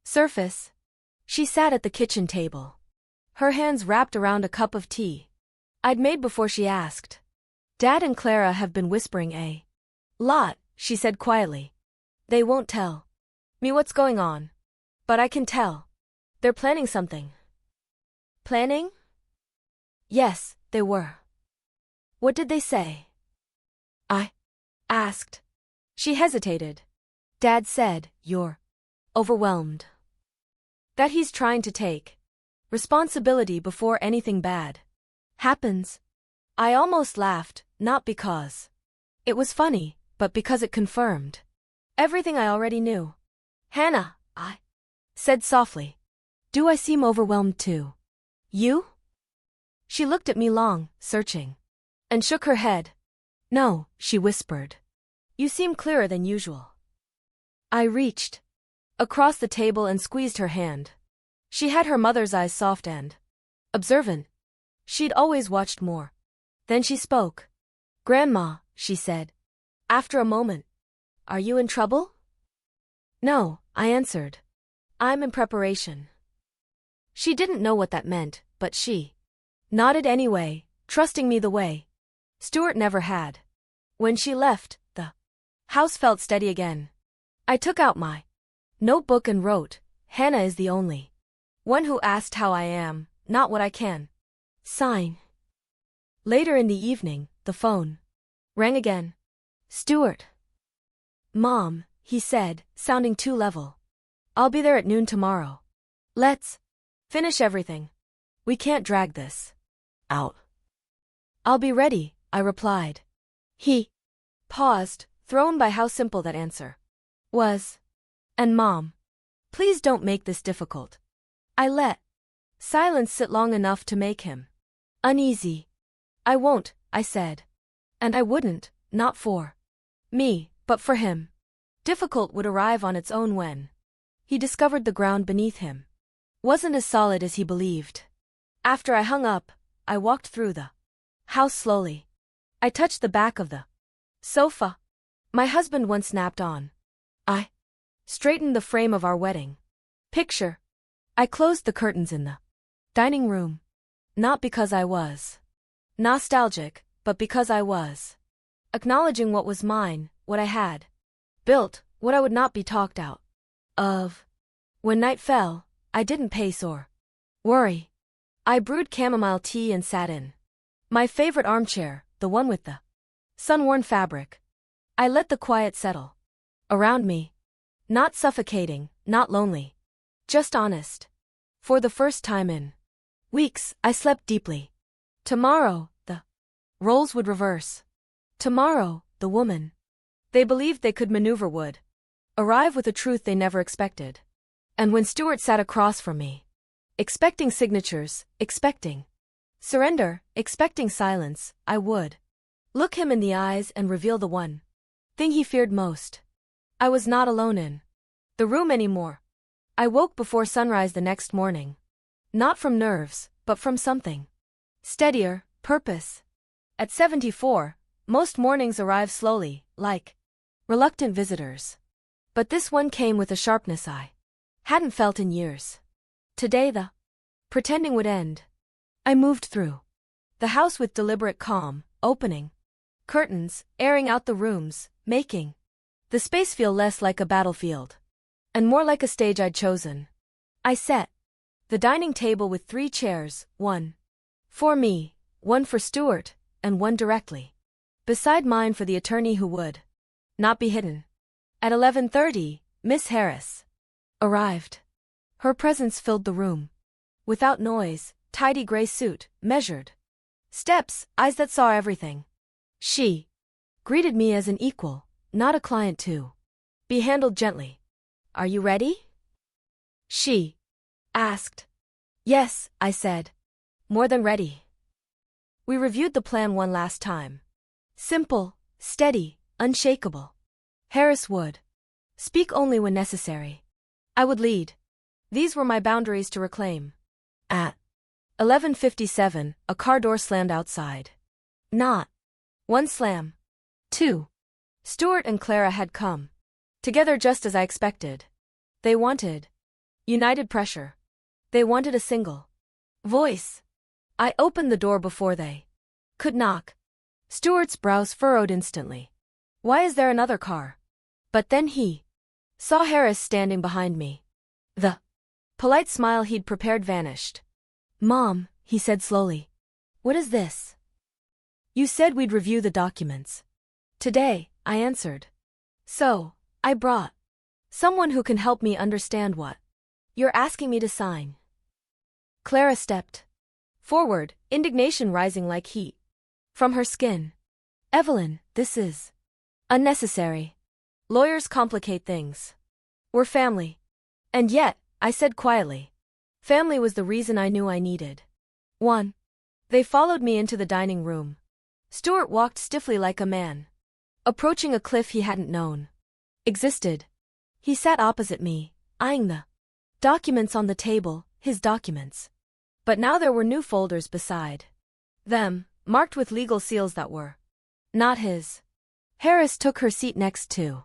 surface. She sat at the kitchen table, her hands wrapped around a cup of tea I'd made before she asked. "Dad and Clara have been whispering a lot," she said quietly. "They won't tell me what's going on, but I can tell. They're planning something." "Planning?" "Yes, they were." "What did they say?" I asked. She hesitated. "Dad said you're overwhelmed. That he's trying to take responsibility before anything bad happens." I almost laughed, not because it was funny, but because it confirmed everything I already knew. "Hannah," I said softly, "do I seem overwhelmed too? You?" She looked at me long, searching, and shook her head. "No," she whispered. "You seem clearer than usual." I reached across the table and squeezed her hand. She had her mother's eyes, soft and observant. She'd always watched more. Then she spoke. "Grandma," she said, after a moment, "are you in trouble?" "No," I answered. "I'm in preparation." She didn't know what that meant, but she nodded anyway, trusting me the way Stuart never had. When she left, the house felt steady again. I took out my notebook and wrote, "Hannah is the only one who asked how I am, not what I can sign." Later in the evening, the phone rang again. "Stuart." "Mom," he said, sounding too level. "I'll be there at noon tomorrow. Let's finish everything. We can't drag this out." "I'll be ready," I replied. He paused, thrown by how simple that answer was. "And Mom, please don't make this difficult." I let silence sit long enough to make him uneasy. "I won't," I said. And I wouldn't, not for me, but for him. Difficult would arrive on its own when he discovered the ground beneath him wasn't as solid as he believed. After I hung up, I walked through the house slowly. I touched the back of the sofa my husband once napped on. I straightened the frame of our wedding picture. I closed the curtains in the dining room. Not because I was nostalgic, but because I was acknowledging what was mine, what I had built, what I would not be talked out of. When night fell, I didn't pace or worry. I brewed chamomile tea and sat in my favorite armchair, the one with the sun-worn fabric. I let the quiet settle around me. Not suffocating, not lonely. Just honest. For the first time in weeks, I slept deeply. Tomorrow, the roles would reverse. Tomorrow, the woman they believed they could maneuver would arrive with a truth they never expected. And when Stuart sat across from me, expecting signatures, expecting surrender, expecting silence, I would look him in the eyes and reveal the one thing he feared most. I was not alone in the room anymore. I woke before sunrise the next morning. Not from nerves, but from something steadier, purpose. At 74, most mornings arrive slowly, like reluctant visitors. But this one came with a sharpness I hadn't felt in years. Today the pretending would end. I moved through the house with deliberate calm, opening curtains, airing out the rooms, making the space feel less like a battlefield and more like a stage I'd chosen. I set the dining table with 3 chairs, one for me, one for Stuart, and one directly beside mine for the attorney who would not be hidden. At 11:30, Miss Harris arrived. Her presence filled the room. Without noise, tidy gray suit, measured steps, eyes that saw everything. She greeted me as an equal, not a client to be handled gently. "Are you ready?" she asked. "Yes," I said. "More than ready." We reviewed the plan one last time. Simple, steady, unshakable. Harris would speak only when necessary. I would lead. These were my boundaries to reclaim. At 11:57, a car door slammed outside. Not one slam. 2. Stuart and Clara had come together just as I expected. They wanted united pressure. They wanted a single voice. I opened the door before they could knock. Stuart's brows furrowed instantly. "Why is there another car?" But then he saw Harris standing behind me. The polite smile he'd prepared vanished. "Mom," he said slowly. "What is this?" "You said we'd review the documents today," I answered. "So, I brought someone who can help me understand what you're asking me to sign." Clara stepped forward, indignation rising like heat from her skin. "Evelyn, this is unnecessary. Lawyers complicate things. We're family." "And yet," I said quietly, family was the reason I knew I needed one. They followed me into the dining room. Stuart walked stiffly like a man approaching a cliff he hadn't known existed. He sat opposite me, eyeing the documents on the table, his documents. But now there were new folders beside them, marked with legal seals that were not his. Harris took her seat next to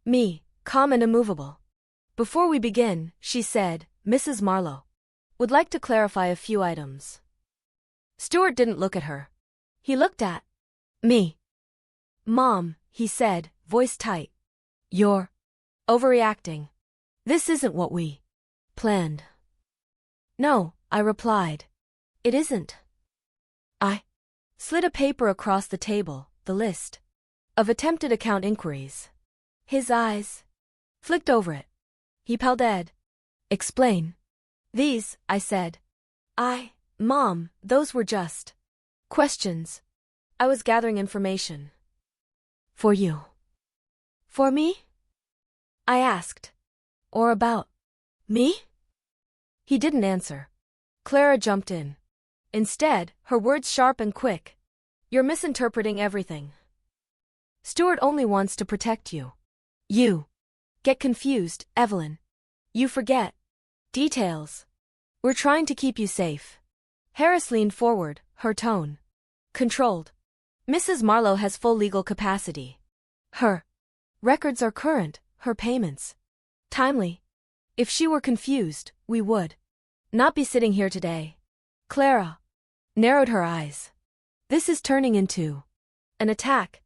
me, calm and immovable. "Before we begin," she said, "Mrs. Marlowe would like to clarify a few items." Stuart didn't look at her. He looked at me. "Mom," he said, voice tight. "You're overreacting. This isn't what we planned." "No," I replied. "It isn't." I slid a paper across the table, the list of attempted account inquiries. His eyes flicked over it. He paled. "Explain." "These," I said. Mom, those were just questions. I was gathering information. "For you?" "For me?" I asked. "Or about me?" He didn't answer. Clara jumped in. Instead, her words sharp and quick. "You're misinterpreting everything. Stuart only wants to protect you. You get confused, Evelyn. You forget details. We're trying to keep you safe." Harris leaned forward, her tone controlled. "Mrs. Marlowe has full legal capacity. Her records are current, her payments timely. If she were confused, we would not be sitting here today." Clara narrowed her eyes. "This is turning into an attack."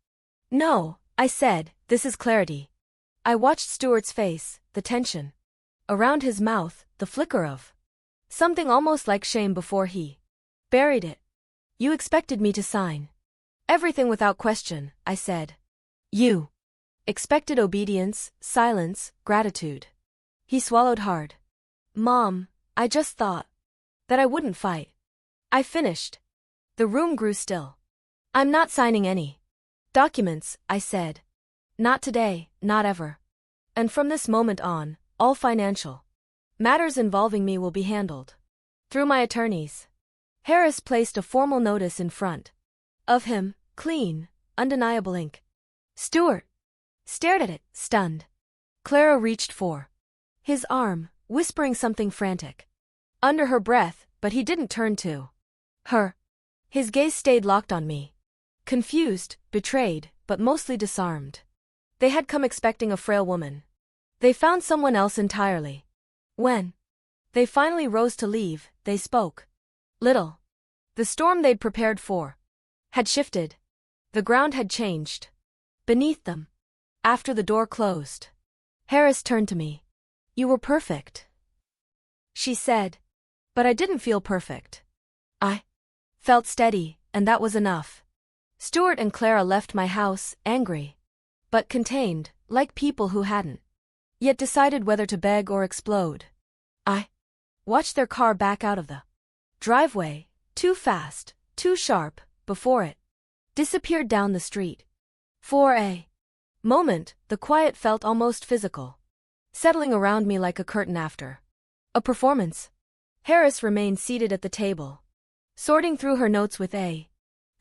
"No," I said, "this is clarity." I watched Stuart's face, the tension around his mouth, the flicker of something almost like shame before he buried it. "You expected me to sign everything without question," I said. "You expected obedience, silence, gratitude." He swallowed hard. "Mom, I just thought that I wouldn't fight." I finished. The room grew still. "I'm not signing any documents," I said. "Not today, not ever. And from this moment on, all financial matters involving me will be handled through my attorneys." Harris placed a formal notice in front of him, clean, undeniable ink. Stuart stared at it, stunned. Clara reached for his arm, whispering something frantic under her breath, but he didn't turn to her. His gaze stayed locked on me. Confused, betrayed, but mostly disarmed. They had come expecting a frail woman. They found someone else entirely. When they finally rose to leave, they spoke little. The storm they'd prepared for had shifted. The ground had changed beneath them. After the door closed, Harris turned to me. You were perfect, she said. But I didn't feel perfect. I felt steady, and that was enough. Stuart and Clara left my house, angry, but contained, like people who hadn't yet decided whether to beg or explode. I watched their car back out of the driveway, too fast, too sharp, before it disappeared down the street. For a moment, the quiet felt almost physical, settling around me like a curtain after a performance. Harris remained seated at the table, sorting through her notes with a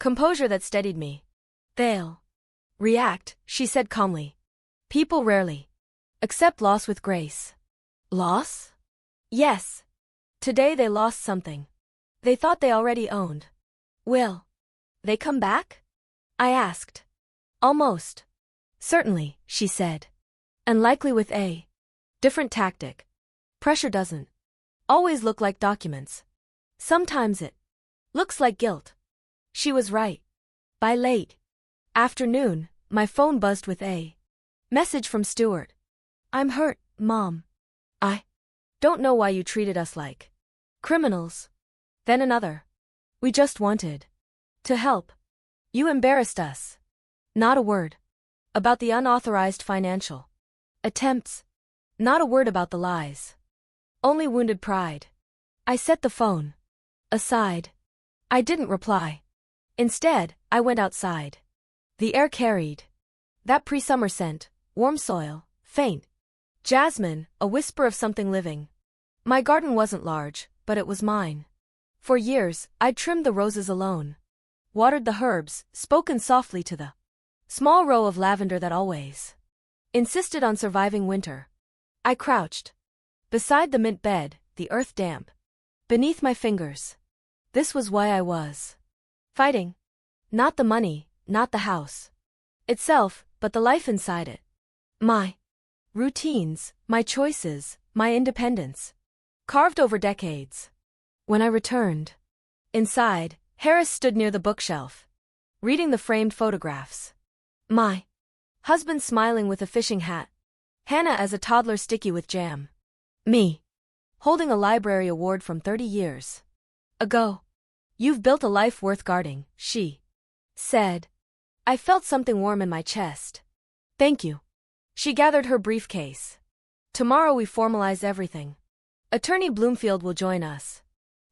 composure that steadied me. They'll react, she said calmly. People rarely accept loss with grace. Loss? Yes. Today they lost something they thought they already owned. Will they come back? I asked. Almost certainly, she said. And likely with a different tactic. Pressure doesn't always look like documents. Sometimes it looks like guilt. She was right. By late afternoon, my phone buzzed with a message from Stuart. I'm hurt, Mom. I don't know why you treated us like criminals. Then another. We just wanted to help. You embarrassed us. Not a word about the unauthorized financial attempts. Not a word about the lies. Only wounded pride. I set the phone aside. I didn't reply. Instead, I went outside. The air carried that pre-summer scent, warm soil, faint jasmine, a whisper of something living. My garden wasn't large, but it was mine. For years, I'd trimmed the roses alone, watered the herbs, spoken softly to the small row of lavender that always insisted on surviving winter. I crouched beside the mint bed, the earth damp beneath my fingers. This was why I was fighting. Not the money, not the house itself, but the life inside it. My routines, my choices, my independence. Carved over decades. When I returned inside, Harris stood near the bookshelf, reading the framed photographs. My husband smiling with a fishing hat. Hannah as a toddler sticky with jam. Me holding a library award from 30 years ago. You've built a life worth guarding, she said. I felt something warm in my chest. Thank you. She gathered her briefcase. Tomorrow we formalize everything. Attorney Bloomfield will join us.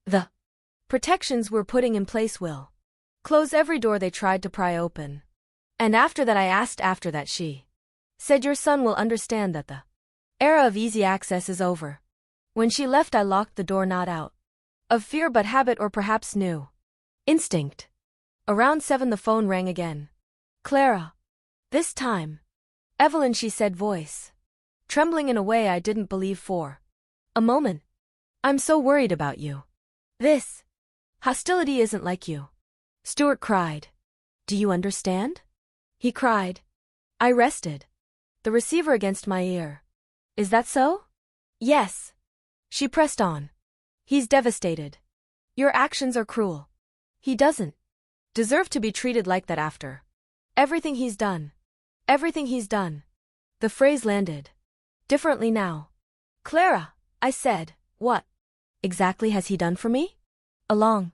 The protections we're putting in place will close every door they tried to pry open. And after that she said your son will understand that the era of easy access is over. When she left I locked the door, not out of fear but habit, or perhaps new instinct. Around 7 the phone rang again. Clara. This time. Evelyn, she said, voice trembling in a way I didn't believe for a moment. I'm so worried about you. This hostility isn't like you. Stuart cried. Do you understand? He cried. I rested the receiver against my ear. Is that so? Yes. She pressed on. He's devastated. Your actions are cruel. He doesn't deserve to be treated like that after everything he's done. Everything he's done. The phrase landed differently now. Clara, I said, what exactly has he done for me? A long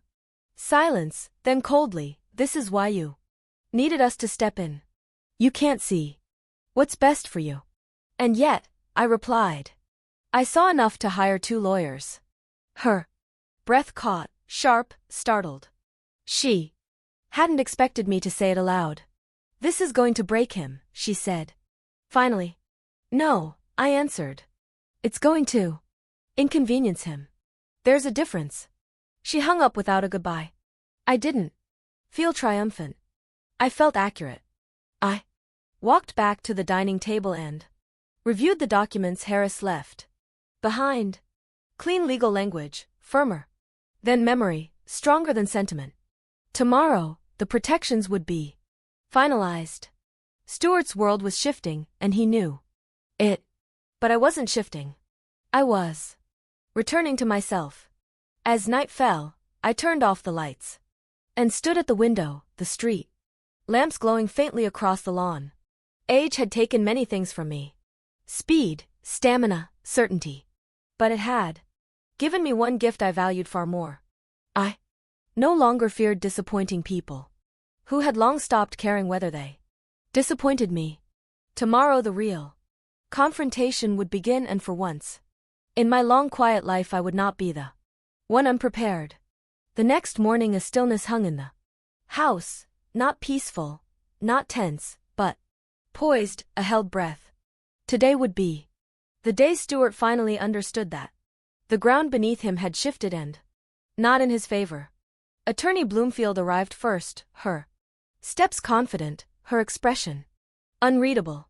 silence, then coldly, this is why you needed us to step in. You can't see what's best for you. And yet, I replied. I saw enough to hire 2 lawyers. Her breath caught, sharp, startled. She hadn't expected me to say it aloud. This is going to break him, she said. Finally. No, I answered. It's going to inconvenience him. There's a difference. She hung up without a goodbye. I didn't feel triumphant. I felt accurate. I walked back to the dining table and reviewed the documents Harris left behind. Clean legal language, firmer than memory, stronger than sentiment. Tomorrow, the protections would be finalized. Stuart's world was shifting, and he knew it. But I wasn't shifting. I was returning to myself. As night fell, I turned off the lights and stood at the window, the street lamps glowing faintly across the lawn. Age had taken many things from me. Speed, stamina, certainty. But it had given me one gift I valued far more. I no longer feared disappointing people, who had long stopped caring whether they disappointed me. Tomorrow the real confrontation would begin, and for once in my long quiet life I would not be the one unprepared. The next morning a stillness hung in the house, not peaceful, not tense, but poised, a held breath. Today would be the day Stuart finally understood that the ground beneath him had shifted, and not in his favor. Attorney Bloomfield arrived first, her steps confident, her expression unreadable.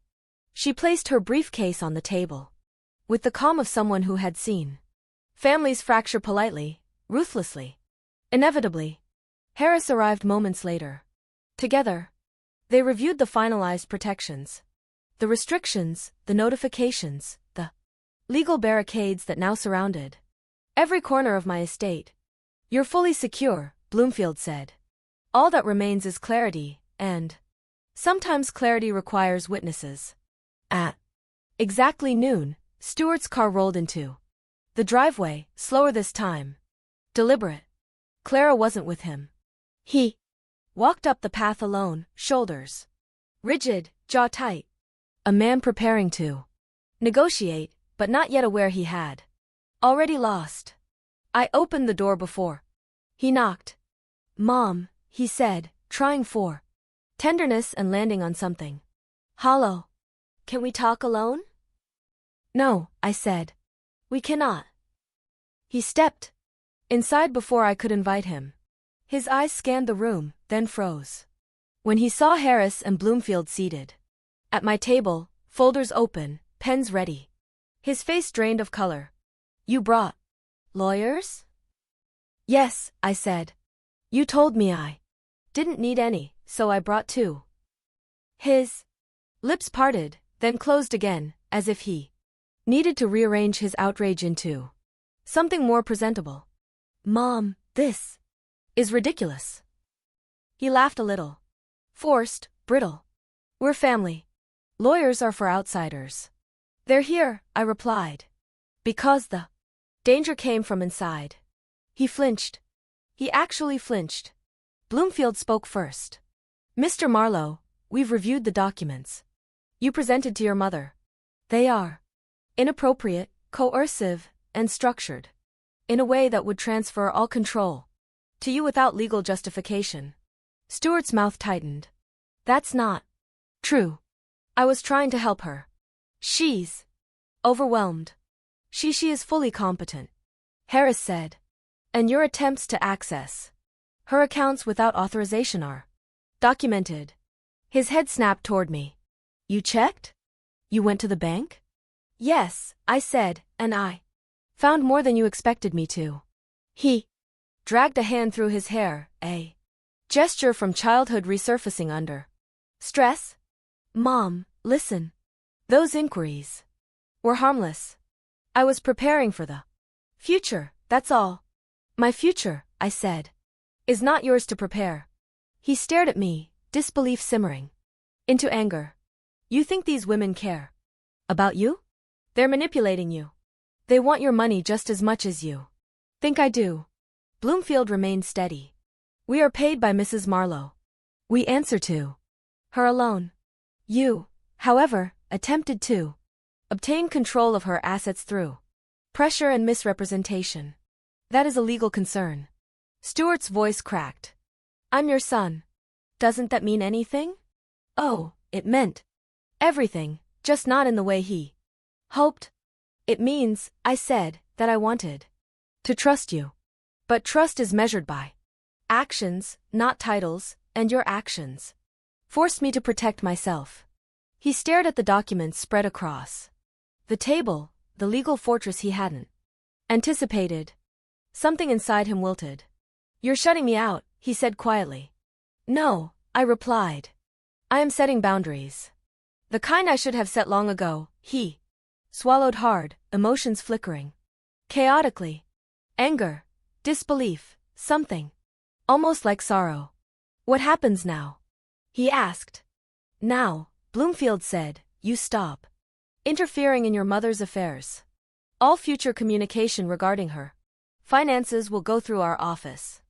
She placed her briefcase on the table with the calm of someone who had seen families fracture politely, ruthlessly, inevitably. Harris arrived moments later. Together, they reviewed the finalized protections, the restrictions, the notifications, the legal barricades that now surrounded every corner of my estate. You're fully secure, Bloomfield said. All that remains is clarity, and sometimes clarity requires witnesses. At exactly noon, Stuart's car rolled into the driveway, slower this time. Deliberate. Clara wasn't with him. He walked up the path alone, shoulders rigid, jaw tight. A man preparing to negotiate, but not yet aware he had already lost. I opened the door before he knocked. Mom, he said, trying for tenderness and landing on something hollow. Can we talk alone? No, I said. We cannot. He stepped inside before I could invite him. His eyes scanned the room, then froze when he saw Harris and Bloomfield seated at my table, folders open, pens ready. His face drained of color. You brought lawyers? Yes, I said. You told me I didn't need any, so I brought two. His lips parted, then closed again, as if he needed to rearrange his outrage into something more presentable. Mom, this is ridiculous. He laughed a little. Forced, brittle. We're family. Lawyers are for outsiders. They're here, I replied. Because the danger came from inside. He flinched. He actually flinched. Bloomfield spoke first. Mr. Marlowe, we've reviewed the documents you presented to your mother. They are inappropriate, coercive, and structured in a way that would transfer all control to you without legal justification. Stuart's mouth tightened. That's not true. I was trying to help her. She's overwhelmed. She is fully competent, Harris said. And your attempts to access her accounts without authorization are documented. His head snapped toward me. You checked? You went to the bank? Yes, I said, and I found more than you expected me to. He dragged a hand through his hair, a gesture from childhood resurfacing under stress. Mom, listen. Those inquiries were harmless. I was preparing for the future, that's all. My future, I said, is not yours to prepare. He stared at me, disbelief simmering into anger. You think these women care about you? They're manipulating you. They want your money just as much as you think I do. Bloomfield remained steady. We are paid by Mrs. Marlowe. We answer to her alone. You, however, attempted to obtain control of her assets through pressure and misrepresentation. That is a legal concern. Stuart's voice cracked. I'm your son. Doesn't that mean anything? Oh, it meant everything, just not in the way he hoped. It means, I said, that I wanted to trust you. But trust is measured by actions, not titles, and your actions forced me to protect myself. He stared at the documents spread across the table, the legal fortress he hadn't anticipated. Something inside him wilted. You're shutting me out, he said quietly. No, I replied. I am setting boundaries. The kind I should have set long ago. He swallowed hard, emotions flickering chaotically. Anger, disbelief, something almost like sorrow. What happens now? He asked. Now, Bloomfield said, you stop interfering in your mother's affairs. All future communication regarding her finances will go through our office.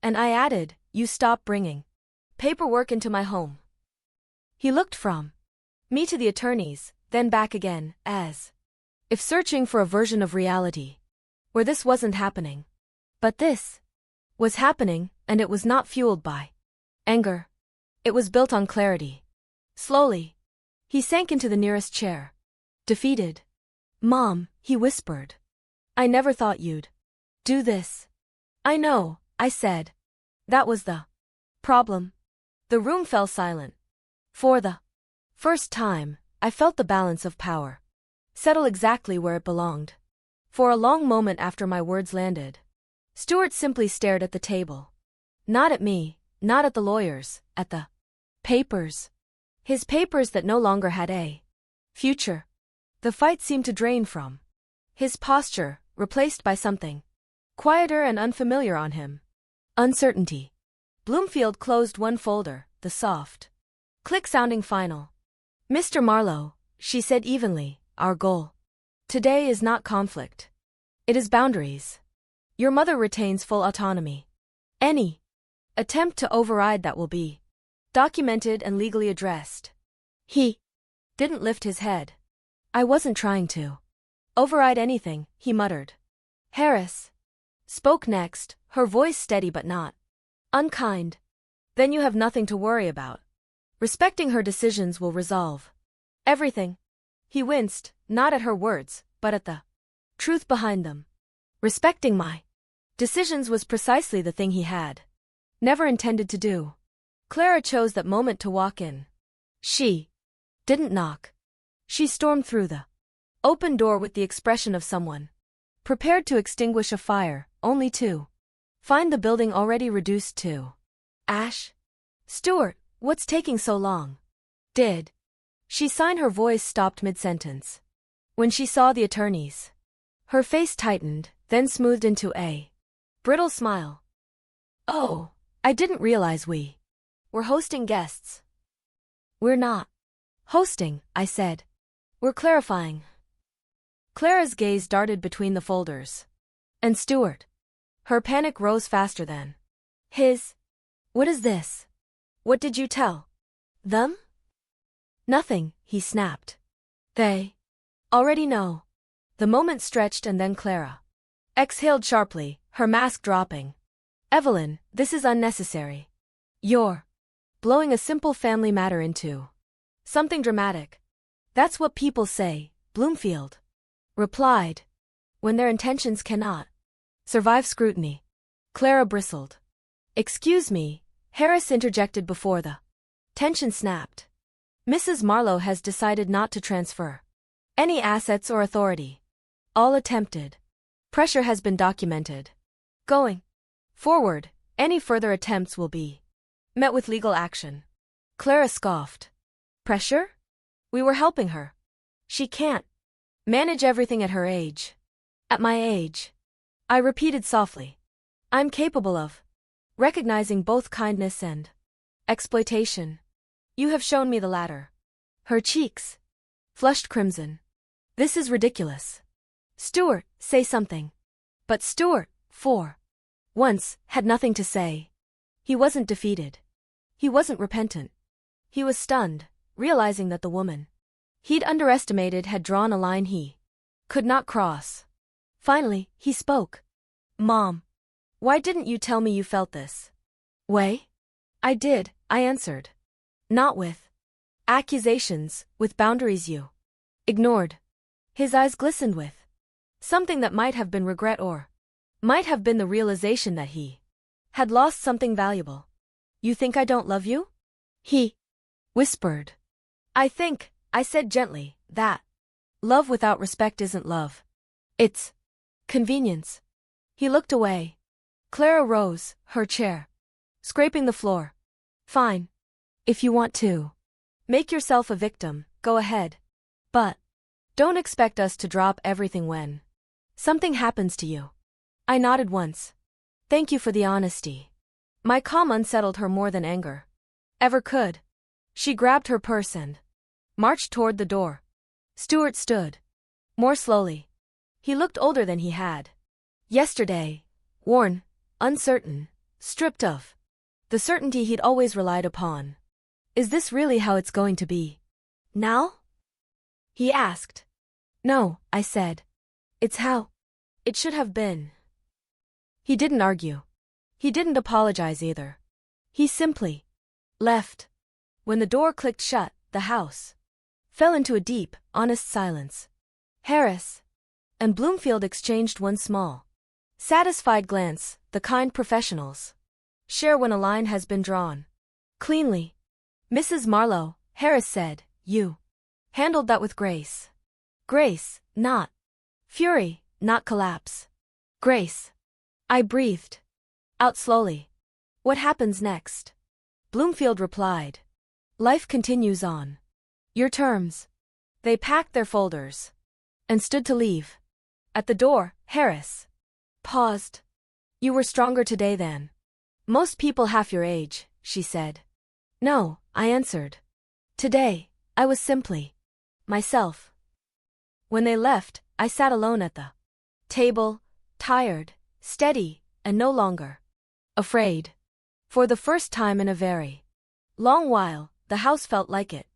And I added, you stop bringing paperwork into my home. He looked from me to the attorneys, then back again, as if searching for a version of reality where this wasn't happening. But this was happening, and it was not fueled by anger. It was built on clarity. Slowly, he sank into the nearest chair. Defeated. Mom, he whispered. I never thought you'd do this. I know, I said. That was the problem. The room fell silent. For the first time, I felt the balance of power settle exactly where it belonged. For a long moment after my words landed, Stuart simply stared at the table. Not at me, not at the lawyers, at the papers. His papers that no longer had a future. The fight seemed to drain from his posture, replaced by something quieter and unfamiliar on him. Uncertainty. Bloomfield closed one folder, the soft click sounding final. Mr. Marlowe, she said evenly, our goal today is not conflict. It is boundaries. Your mother retains full autonomy. Any attempt to override that will be documented and legally addressed. He didn't lift his head. I wasn't trying to override anything, he muttered. Harris spoke next, her voice steady but not unkind. Then you have nothing to worry about. Respecting her decisions will resolve everything. He winced, not at her words, but at the truth behind them. Respecting my decisions was precisely the thing he had never intended to do. Clara chose that moment to walk in. She didn't knock. She stormed through the open door with the expression of someone prepared to extinguish a fire, only to find the building already reduced to ash. Stuart, what's taking so long? Did she sign? Her voice stopped mid-sentence. When she saw the attorneys, her face tightened, then smoothed into a brittle smile. Oh, I didn't realize we were hosting guests. We're not hosting, I said. We're clarifying. Clara's gaze darted between the folders. And Stuart. Her panic rose faster than his. What is this? What did you tell them? Nothing, he snapped. They already know. The moment stretched and then Clara exhaled sharply, her mask dropping. Evelyn, this is unnecessary. You're blowing a simple family matter into something dramatic. That's what people say, Bloomfield replied, when their intentions cannot survive scrutiny. Clara bristled. Excuse me, Harris interjected before the tension snapped. Mrs. Marlowe has decided not to transfer any assets or authority. All attempted pressure has been documented. Going forward, any further attempts will be met with legal action. Clara scoffed. Pressure? We were helping her. She can't manage everything at her age. At my age, I repeated softly. I'm capable of recognizing both kindness and exploitation. You have shown me the latter. Her cheeks flushed crimson. This is ridiculous. Stuart, say something. But Stuart, for once, had nothing to say. He wasn't defeated. He wasn't repentant. He was stunned, realizing that the woman he'd underestimated had drawn a line he could not cross. Finally, he spoke. Mom, why didn't you tell me you felt this way? I did, I answered. Not with accusations, with boundaries you ignored. His eyes glistened with something that might have been regret or might have been the realization that he had lost something valuable. You think I don't love you? He whispered. I think, I said gently, that love without respect isn't love. It's convenience. He looked away. Clara rose, her chair scraping the floor. Fine. If you want to make yourself a victim, go ahead. But don't expect us to drop everything when something happens to you. I nodded once. Thank you for the honesty. My calm unsettled her more than anger ever could. She grabbed her purse and marched toward the door. Stuart stood. More slowly. He looked older than he had. Yesterday. Worn, uncertain, stripped of the certainty he'd always relied upon. Is this really how it's going to be? Now? He asked. No, I said. It's how it should have been. He didn't argue. He didn't apologize either. He simply left. When the door clicked shut, the house fell into a deep, honest silence. Harris and Bloomfield exchanged one small, satisfied glance, the kind professionals share when a line has been drawn. Cleanly. Mrs. Marlowe, Harris said, you handled that with grace. Grace, not fury, not collapse. Grace. I breathed out slowly. What happens next? Bloomfield replied. Life continues on your terms. They packed their folders and stood to leave. At the door, Harris paused. You were stronger today than most people half your age, she said. No, I answered. Today, I was simply myself. When they left, I sat alone at the table, tired, steady, and no longer afraid. For the first time in a very long while, the house felt like it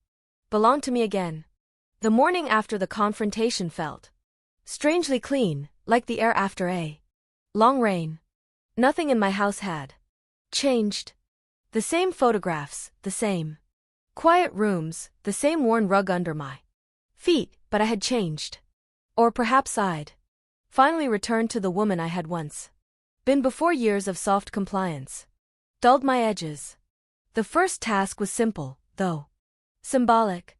belonged to me again. The morning after the confrontation felt strangely clean, like the air after a long rain. Nothing in my house had changed. The same photographs, the same quiet rooms, the same worn rug under my feet, but I had changed. Or perhaps I'd finally returned to the woman I had once been before years of soft compliance dulled my edges. The first task was simple, though symbolic.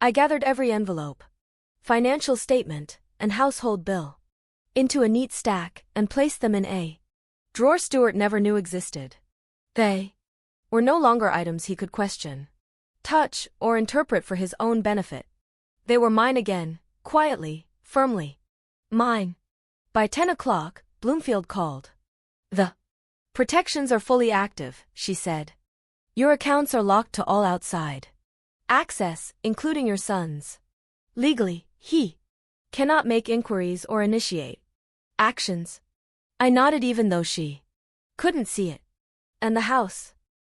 I gathered every envelope, financial statement, and household bill into a neat stack and placed them in a drawer Stuart never knew existed. They were no longer items he could question, touch, or interpret for his own benefit. They were mine again, quietly, firmly. Mine. By 10 o'clock, Bloomfield called. The protections are fully active, she said. Your accounts are locked to all outside access, including your son's. Legally, he cannot make inquiries or initiate actions. I nodded even though she couldn't see it. And the house?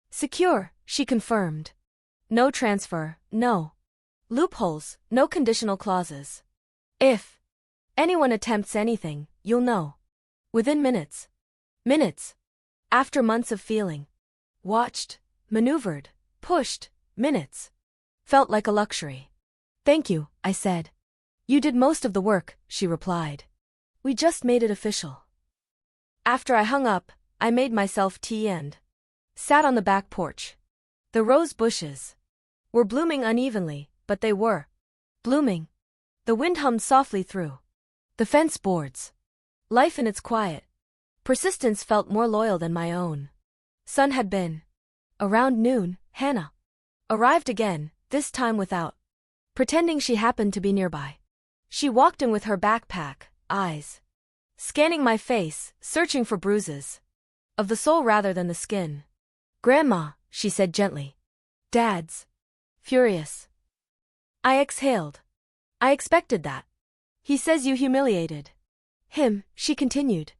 Secure, she confirmed. No transfer, no loopholes, no conditional clauses. If anyone attempts anything, you'll know. Within minutes. Minutes. After months of feeling watched, maneuvered, pushed, minutes felt like a luxury. Thank you, I said. You did most of the work, she replied. We just made it official. After I hung up, I made myself tea and sat on the back porch. The rose bushes were blooming unevenly, but they were blooming. The wind hummed softly through the fence boards. Life in its quiet persistence felt more loyal than my own. Sun had been. Around noon, Hannah arrived again, this time without pretending she happened to be nearby. She walked in with her backpack, eyes scanning my face, searching for bruises of the soul rather than the skin. Grandma, she said gently. Dad's furious. I exhaled. I expected that. He says you humiliated him, she continued.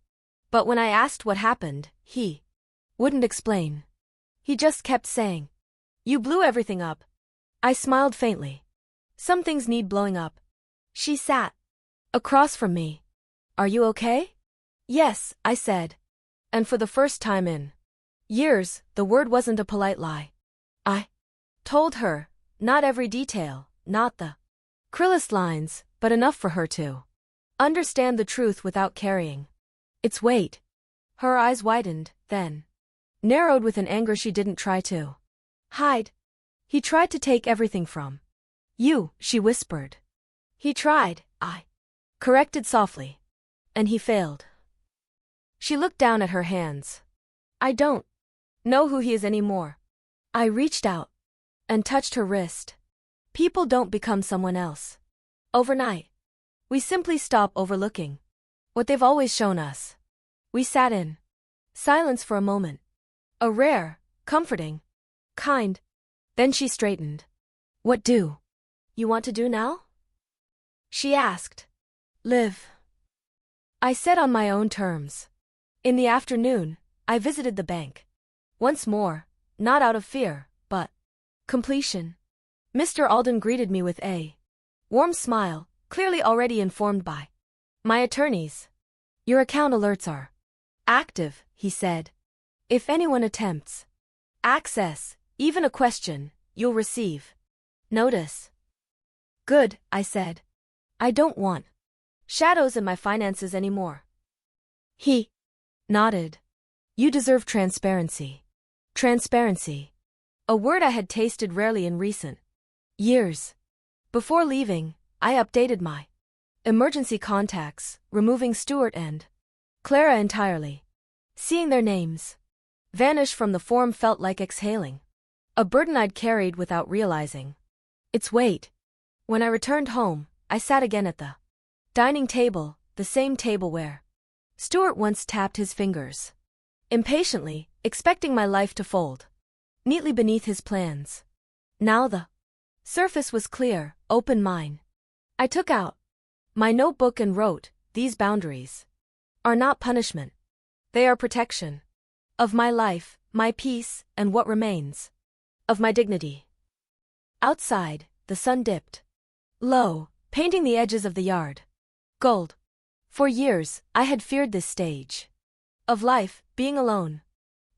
But when I asked what happened, he wouldn't explain. He just kept saying, you blew everything up. I smiled faintly. Some things need blowing up. She sat across from me. Are you okay? Yes, I said. And for the first time in years, the word wasn't a polite lie. I told her, not every detail, not the cruelest lines, but enough for her to understand the truth without carrying its weight. Her eyes widened, then narrowed with an anger she didn't try to hide. He tried to take everything from you, she whispered. He tried, I corrected softly. And he failed. She looked down at her hands. I don't know who he is anymore. I reached out and touched her wrist. People don't become someone else overnight. We simply stop overlooking what they've always shown us. We sat in silence for a moment. A rare, comforting, kind Then she straightened. What do you want to do now? She asked. Live. I said on my own terms. In the afternoon, I visited the bank. Once more, not out of fear, but completion. Mr. Alden greeted me with a warm smile, clearly already informed by my attorneys. Your account alerts are active, he said. If anyone attempts access, even a question, you'll receive notice. Good, I said. I don't want shadows in my finances anymore. He nodded. You deserve transparency. Transparency. A word I had tasted rarely in recent years. Before leaving, I updated my emergency contacts, removing Stuart and Clara entirely. Seeing their names vanish from the form felt like exhaling a burden I'd carried without realizing its weight. When I returned home, I sat again at the dining table, the same table where Stuart once tapped his fingers impatiently, expecting my life to fold neatly beneath his plans. Now the surface was clear, open mine. I took out my notebook and wrote, these boundaries are not punishment. They are protection of my life, my peace, and what remains of my dignity. Outside, the sun dipped low, painting the edges of the yard gold. For years, I had feared this stage of life, being alone.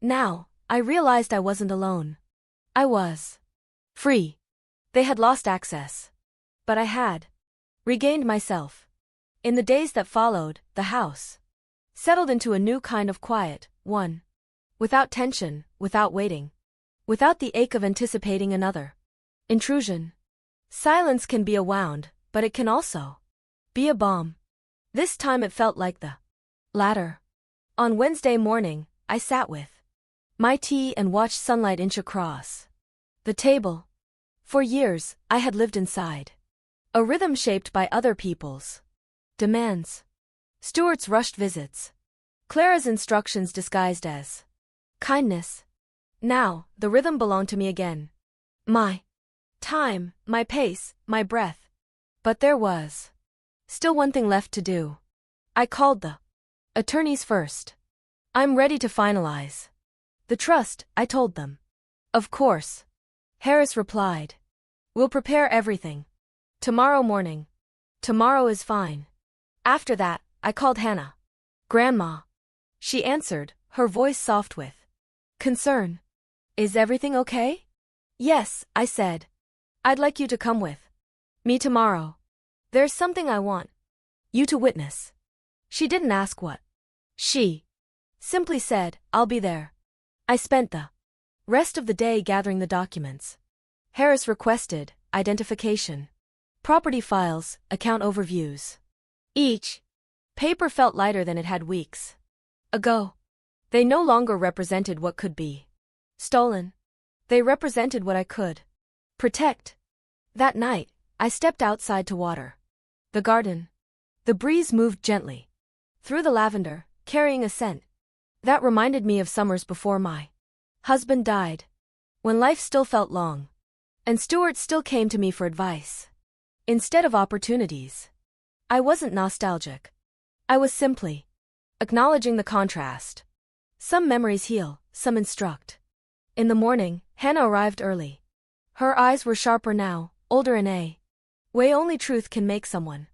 Now, I realized I wasn't alone. I was free. They had lost access. But I had regained myself. In the days that followed, the house settled into a new kind of quiet, one without tension, without waiting, without the ache of anticipating another intrusion. Silence can be a wound, but it can also be a balm. This time it felt like the latter. On Wednesday morning, I sat with my tea and watched sunlight inch across the table. For years, I had lived inside a rhythm shaped by other people's demands. Stuart's rushed visits, Clara's instructions disguised as kindness. Now, the rhythm belonged to me again. My time, my pace, my breath. But there was still one thing left to do. I called the attorneys first. I'm ready to finalize the trust, I told them. Of course. Harris replied. We'll prepare everything tomorrow morning. Tomorrow is fine. After that, I called Hannah. Grandma. She answered, her voice soft with concern. Is everything okay? Yes, I said. I'd like you to come with me tomorrow. There's something I want you to witness. She didn't ask what. She simply said, I'll be there. I spent the rest of the day gathering the documents. Harris requested identification, property files, account overviews. Each paper felt lighter than it had weeks ago. They no longer represented what could be stolen. They represented what I could protect. That night, I stepped outside to water the garden. The breeze moved gently through the lavender, carrying a scent that reminded me of summers before my husband died, when life still felt long, and Stuart still came to me for advice instead of opportunities. I wasn't nostalgic. I was simply acknowledging the contrast. Some memories heal, some instruct. In the morning, Hannah arrived early. Her eyes were sharper now, older in a way only truth can make someone.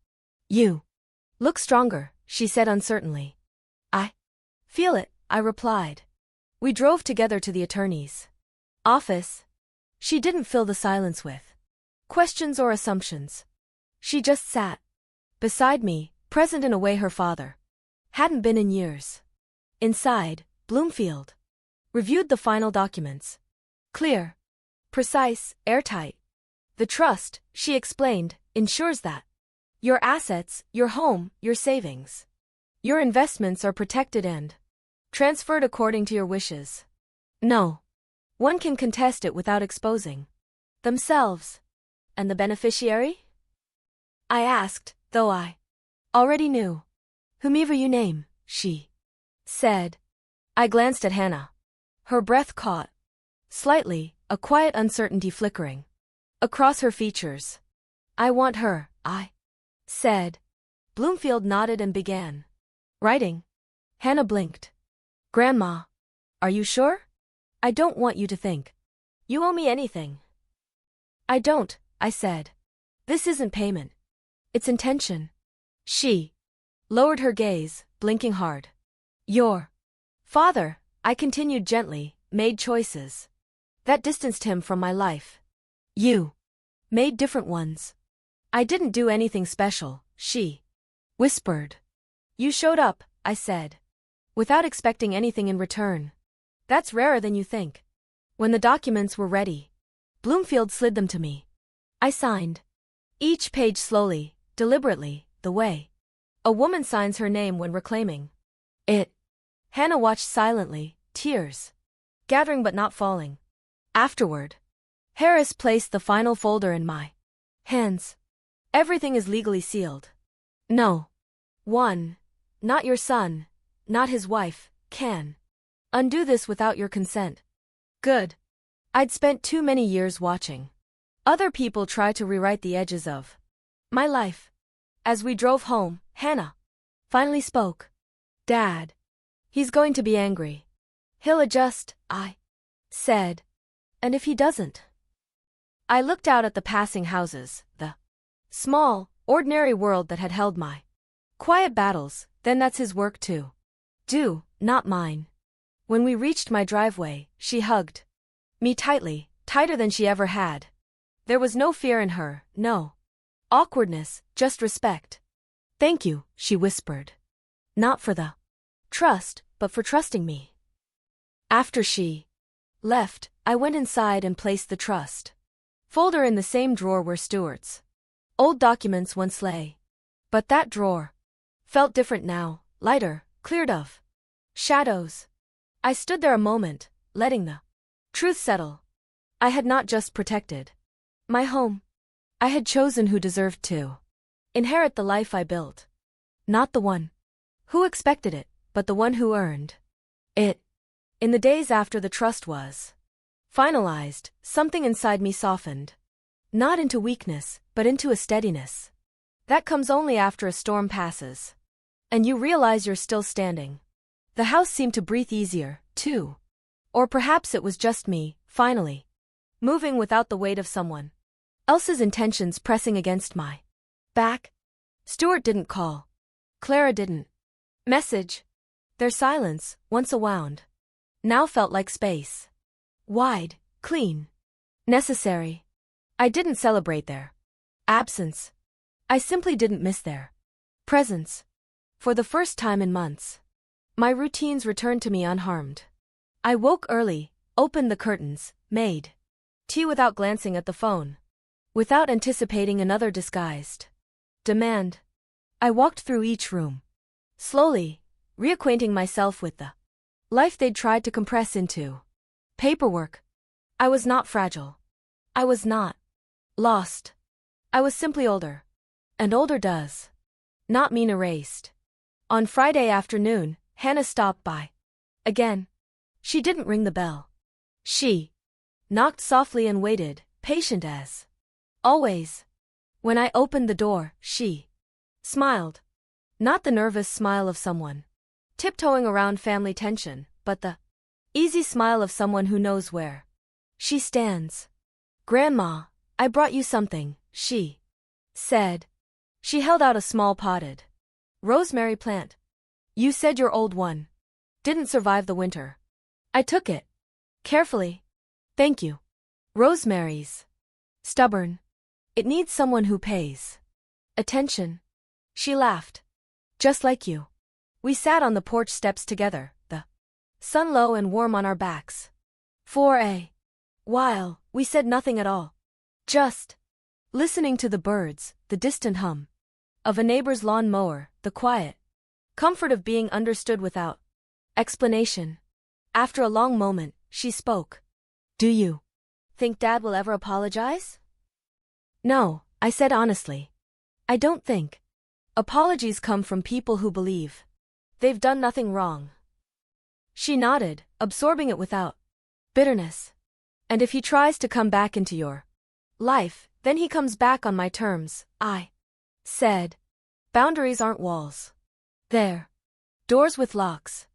You look stronger, she said uncertainly. I feel it, I replied. We drove together to the attorney's office. She didn't fill the silence with questions or assumptions. She just sat beside me, present in a way her father hadn't been in years. Inside, Bloomfield reviewed the final documents. Clear, precise, airtight. The trust, she explained, ensures that your assets, your home, your savings, your investments are protected and transferred according to your wishes. No one can contest it without exposing themselves. And the beneficiary? I asked, though I already knew. Whomever you name, she said. I glanced at Hannah. Her breath caught slightly, a quiet uncertainty flickering across her features. I want her, I said. Bloomfield nodded and began writing. Hannah blinked. Grandma, are you sure? I don't want you to think you owe me anything. I don't, I said. This isn't payment. It's intention. She lowered her gaze, blinking hard. Your father, I continued gently, made choices that distanced him from my life. You made different ones. I didn't do anything special, she whispered. You showed up, I said, without expecting anything in return. That's rarer than you think. When the documents were ready, Bloomfield slid them to me. I signed each page slowly, deliberately, the way a woman signs her name when reclaiming it. Hannah watched silently, tears gathering but not falling. Afterward, Harris placed the final folder in my hands. Everything is legally sealed. No one, not your son, not his wife, can undo this without your consent. Good. I'd spent too many years watching other people try to rewrite the edges of my life. As we drove home, Hannah finally spoke. Dad. He's going to be angry. He'll adjust, I said. And if he doesn't? I looked out at the passing houses, the small, ordinary world that had held my quiet battles. Then that's his work too. Do, not mine. When we reached my driveway, she hugged me tightly, tighter than she ever had. There was no fear in her, no awkwardness, just respect. Thank you, she whispered. Not for the trust, but for trusting me. After she left, I went inside and placed the trust folder in the same drawer where Stuart's old documents once lay. But that drawer felt different now, lighter, cleared of shadows. I stood there a moment, letting the truth settle. I had not just protected my home. I had chosen who deserved to inherit the life I built. Not the one who expected it, but the one who earned it. In the days after the trust was finalized, something inside me softened. Not into weakness, but into a steadiness that comes only after a storm passes and you realize you're still standing. The house seemed to breathe easier, too. Or perhaps it was just me, finally moving without the weight of someone else's intentions pressing against my back. Stuart didn't call. Clara didn't message. Their silence, once a wound, now felt like space. Wide, clean, necessary. I didn't celebrate their absence. I simply didn't miss their presence. For the first time in months, my routines returned to me unharmed. I woke early, opened the curtains, made tea without glancing at the phone, without anticipating another disguised demand. I walked through each room, slowly, reacquainting myself with the life they'd tried to compress into paperwork. I was not fragile. I was not lost. I was simply older. And older does not mean erased. On Friday afternoon, Hannah stopped by. Again. She didn't ring the bell. She knocked softly and waited, patient as always. When I opened the door, she smiled. Not the nervous smile of someone tiptoeing around family tension, but the easy smile of someone who knows where she stands. Grandma, I brought you something, she said. She held out a small potted rosemary plant. You said your old one didn't survive the winter. I took it carefully. Thank you. Rosemary's stubborn. It needs someone who pays attention. She laughed. Just like you. We sat on the porch steps together, the sun low and warm on our backs. For a while, we said nothing at all. Just listening to the birds, the distant hum of a neighbor's lawn mower, the quiet comfort of being understood without explanation. After a long moment, she spoke. Do you think Dad will ever apologize? No, I said honestly. I don't think apologies come from people who believe they've done nothing wrong. She nodded, absorbing it without bitterness. And if he tries to come back into your life, then he comes back on my terms, I said. Boundaries aren't walls. They're doors with locks.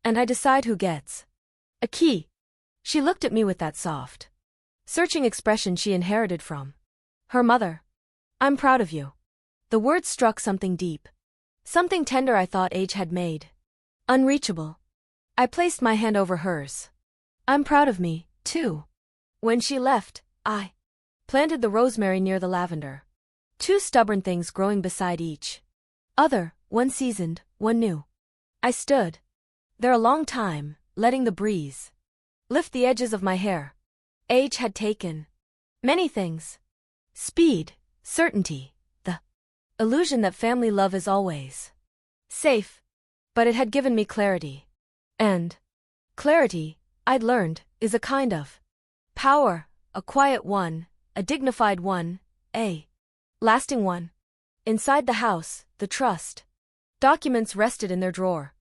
And I decide who gets a key. She looked at me with that soft, searching expression she inherited from her mother. I'm proud of you. The words struck something deep. Something tender I thought age had made unreachable. I placed my hand over hers. I'm proud of me, too. When she left, I planted the rosemary near the lavender. Two stubborn things growing beside each other, one seasoned, one new. I stood there a long time, letting the breeze lift the edges of my hair. Age had taken many things. Speed, certainty, the illusion that family love is always safe. But it had given me clarity. And clarity, I'd learned, is a kind of power, a quiet one, a dignified one, a lasting one. Inside the house, the trust documents rested in their drawer.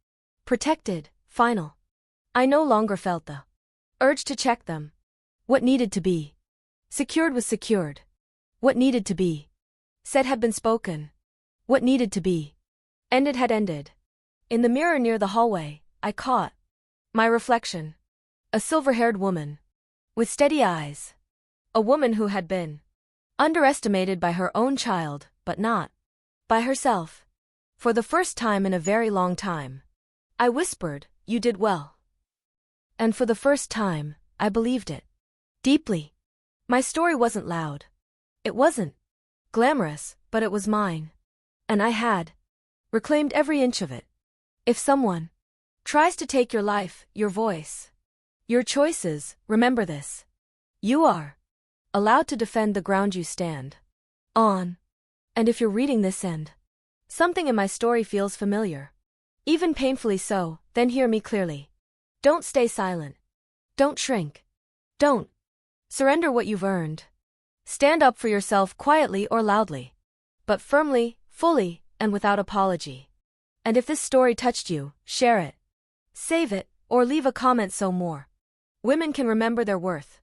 Protected, final. I no longer felt the urge to check them. What needed to be secured was secured. What needed to be said had been spoken. What needed to be ended had ended. In the mirror near the hallway, I caught my reflection. A silver-haired woman with steady eyes. A woman who had been underestimated by her own child, but not by herself. For the first time in a very long time, I whispered, "You did well." And for the first time, I believed it deeply. My story wasn't loud. It wasn't glamorous, but it was mine. And I had reclaimed every inch of it. If someone tries to take your life, your voice, your choices, remember this. You are allowed to defend the ground you stand on. And if you're reading this and something in my story feels familiar, even painfully so, then hear me clearly. Don't stay silent. Don't shrink. Don't surrender what you've earned. Stand up for yourself quietly or loudly, but firmly, fully, and without apology. And if this story touched you, share it, save it, or leave a comment so more women can remember their worth.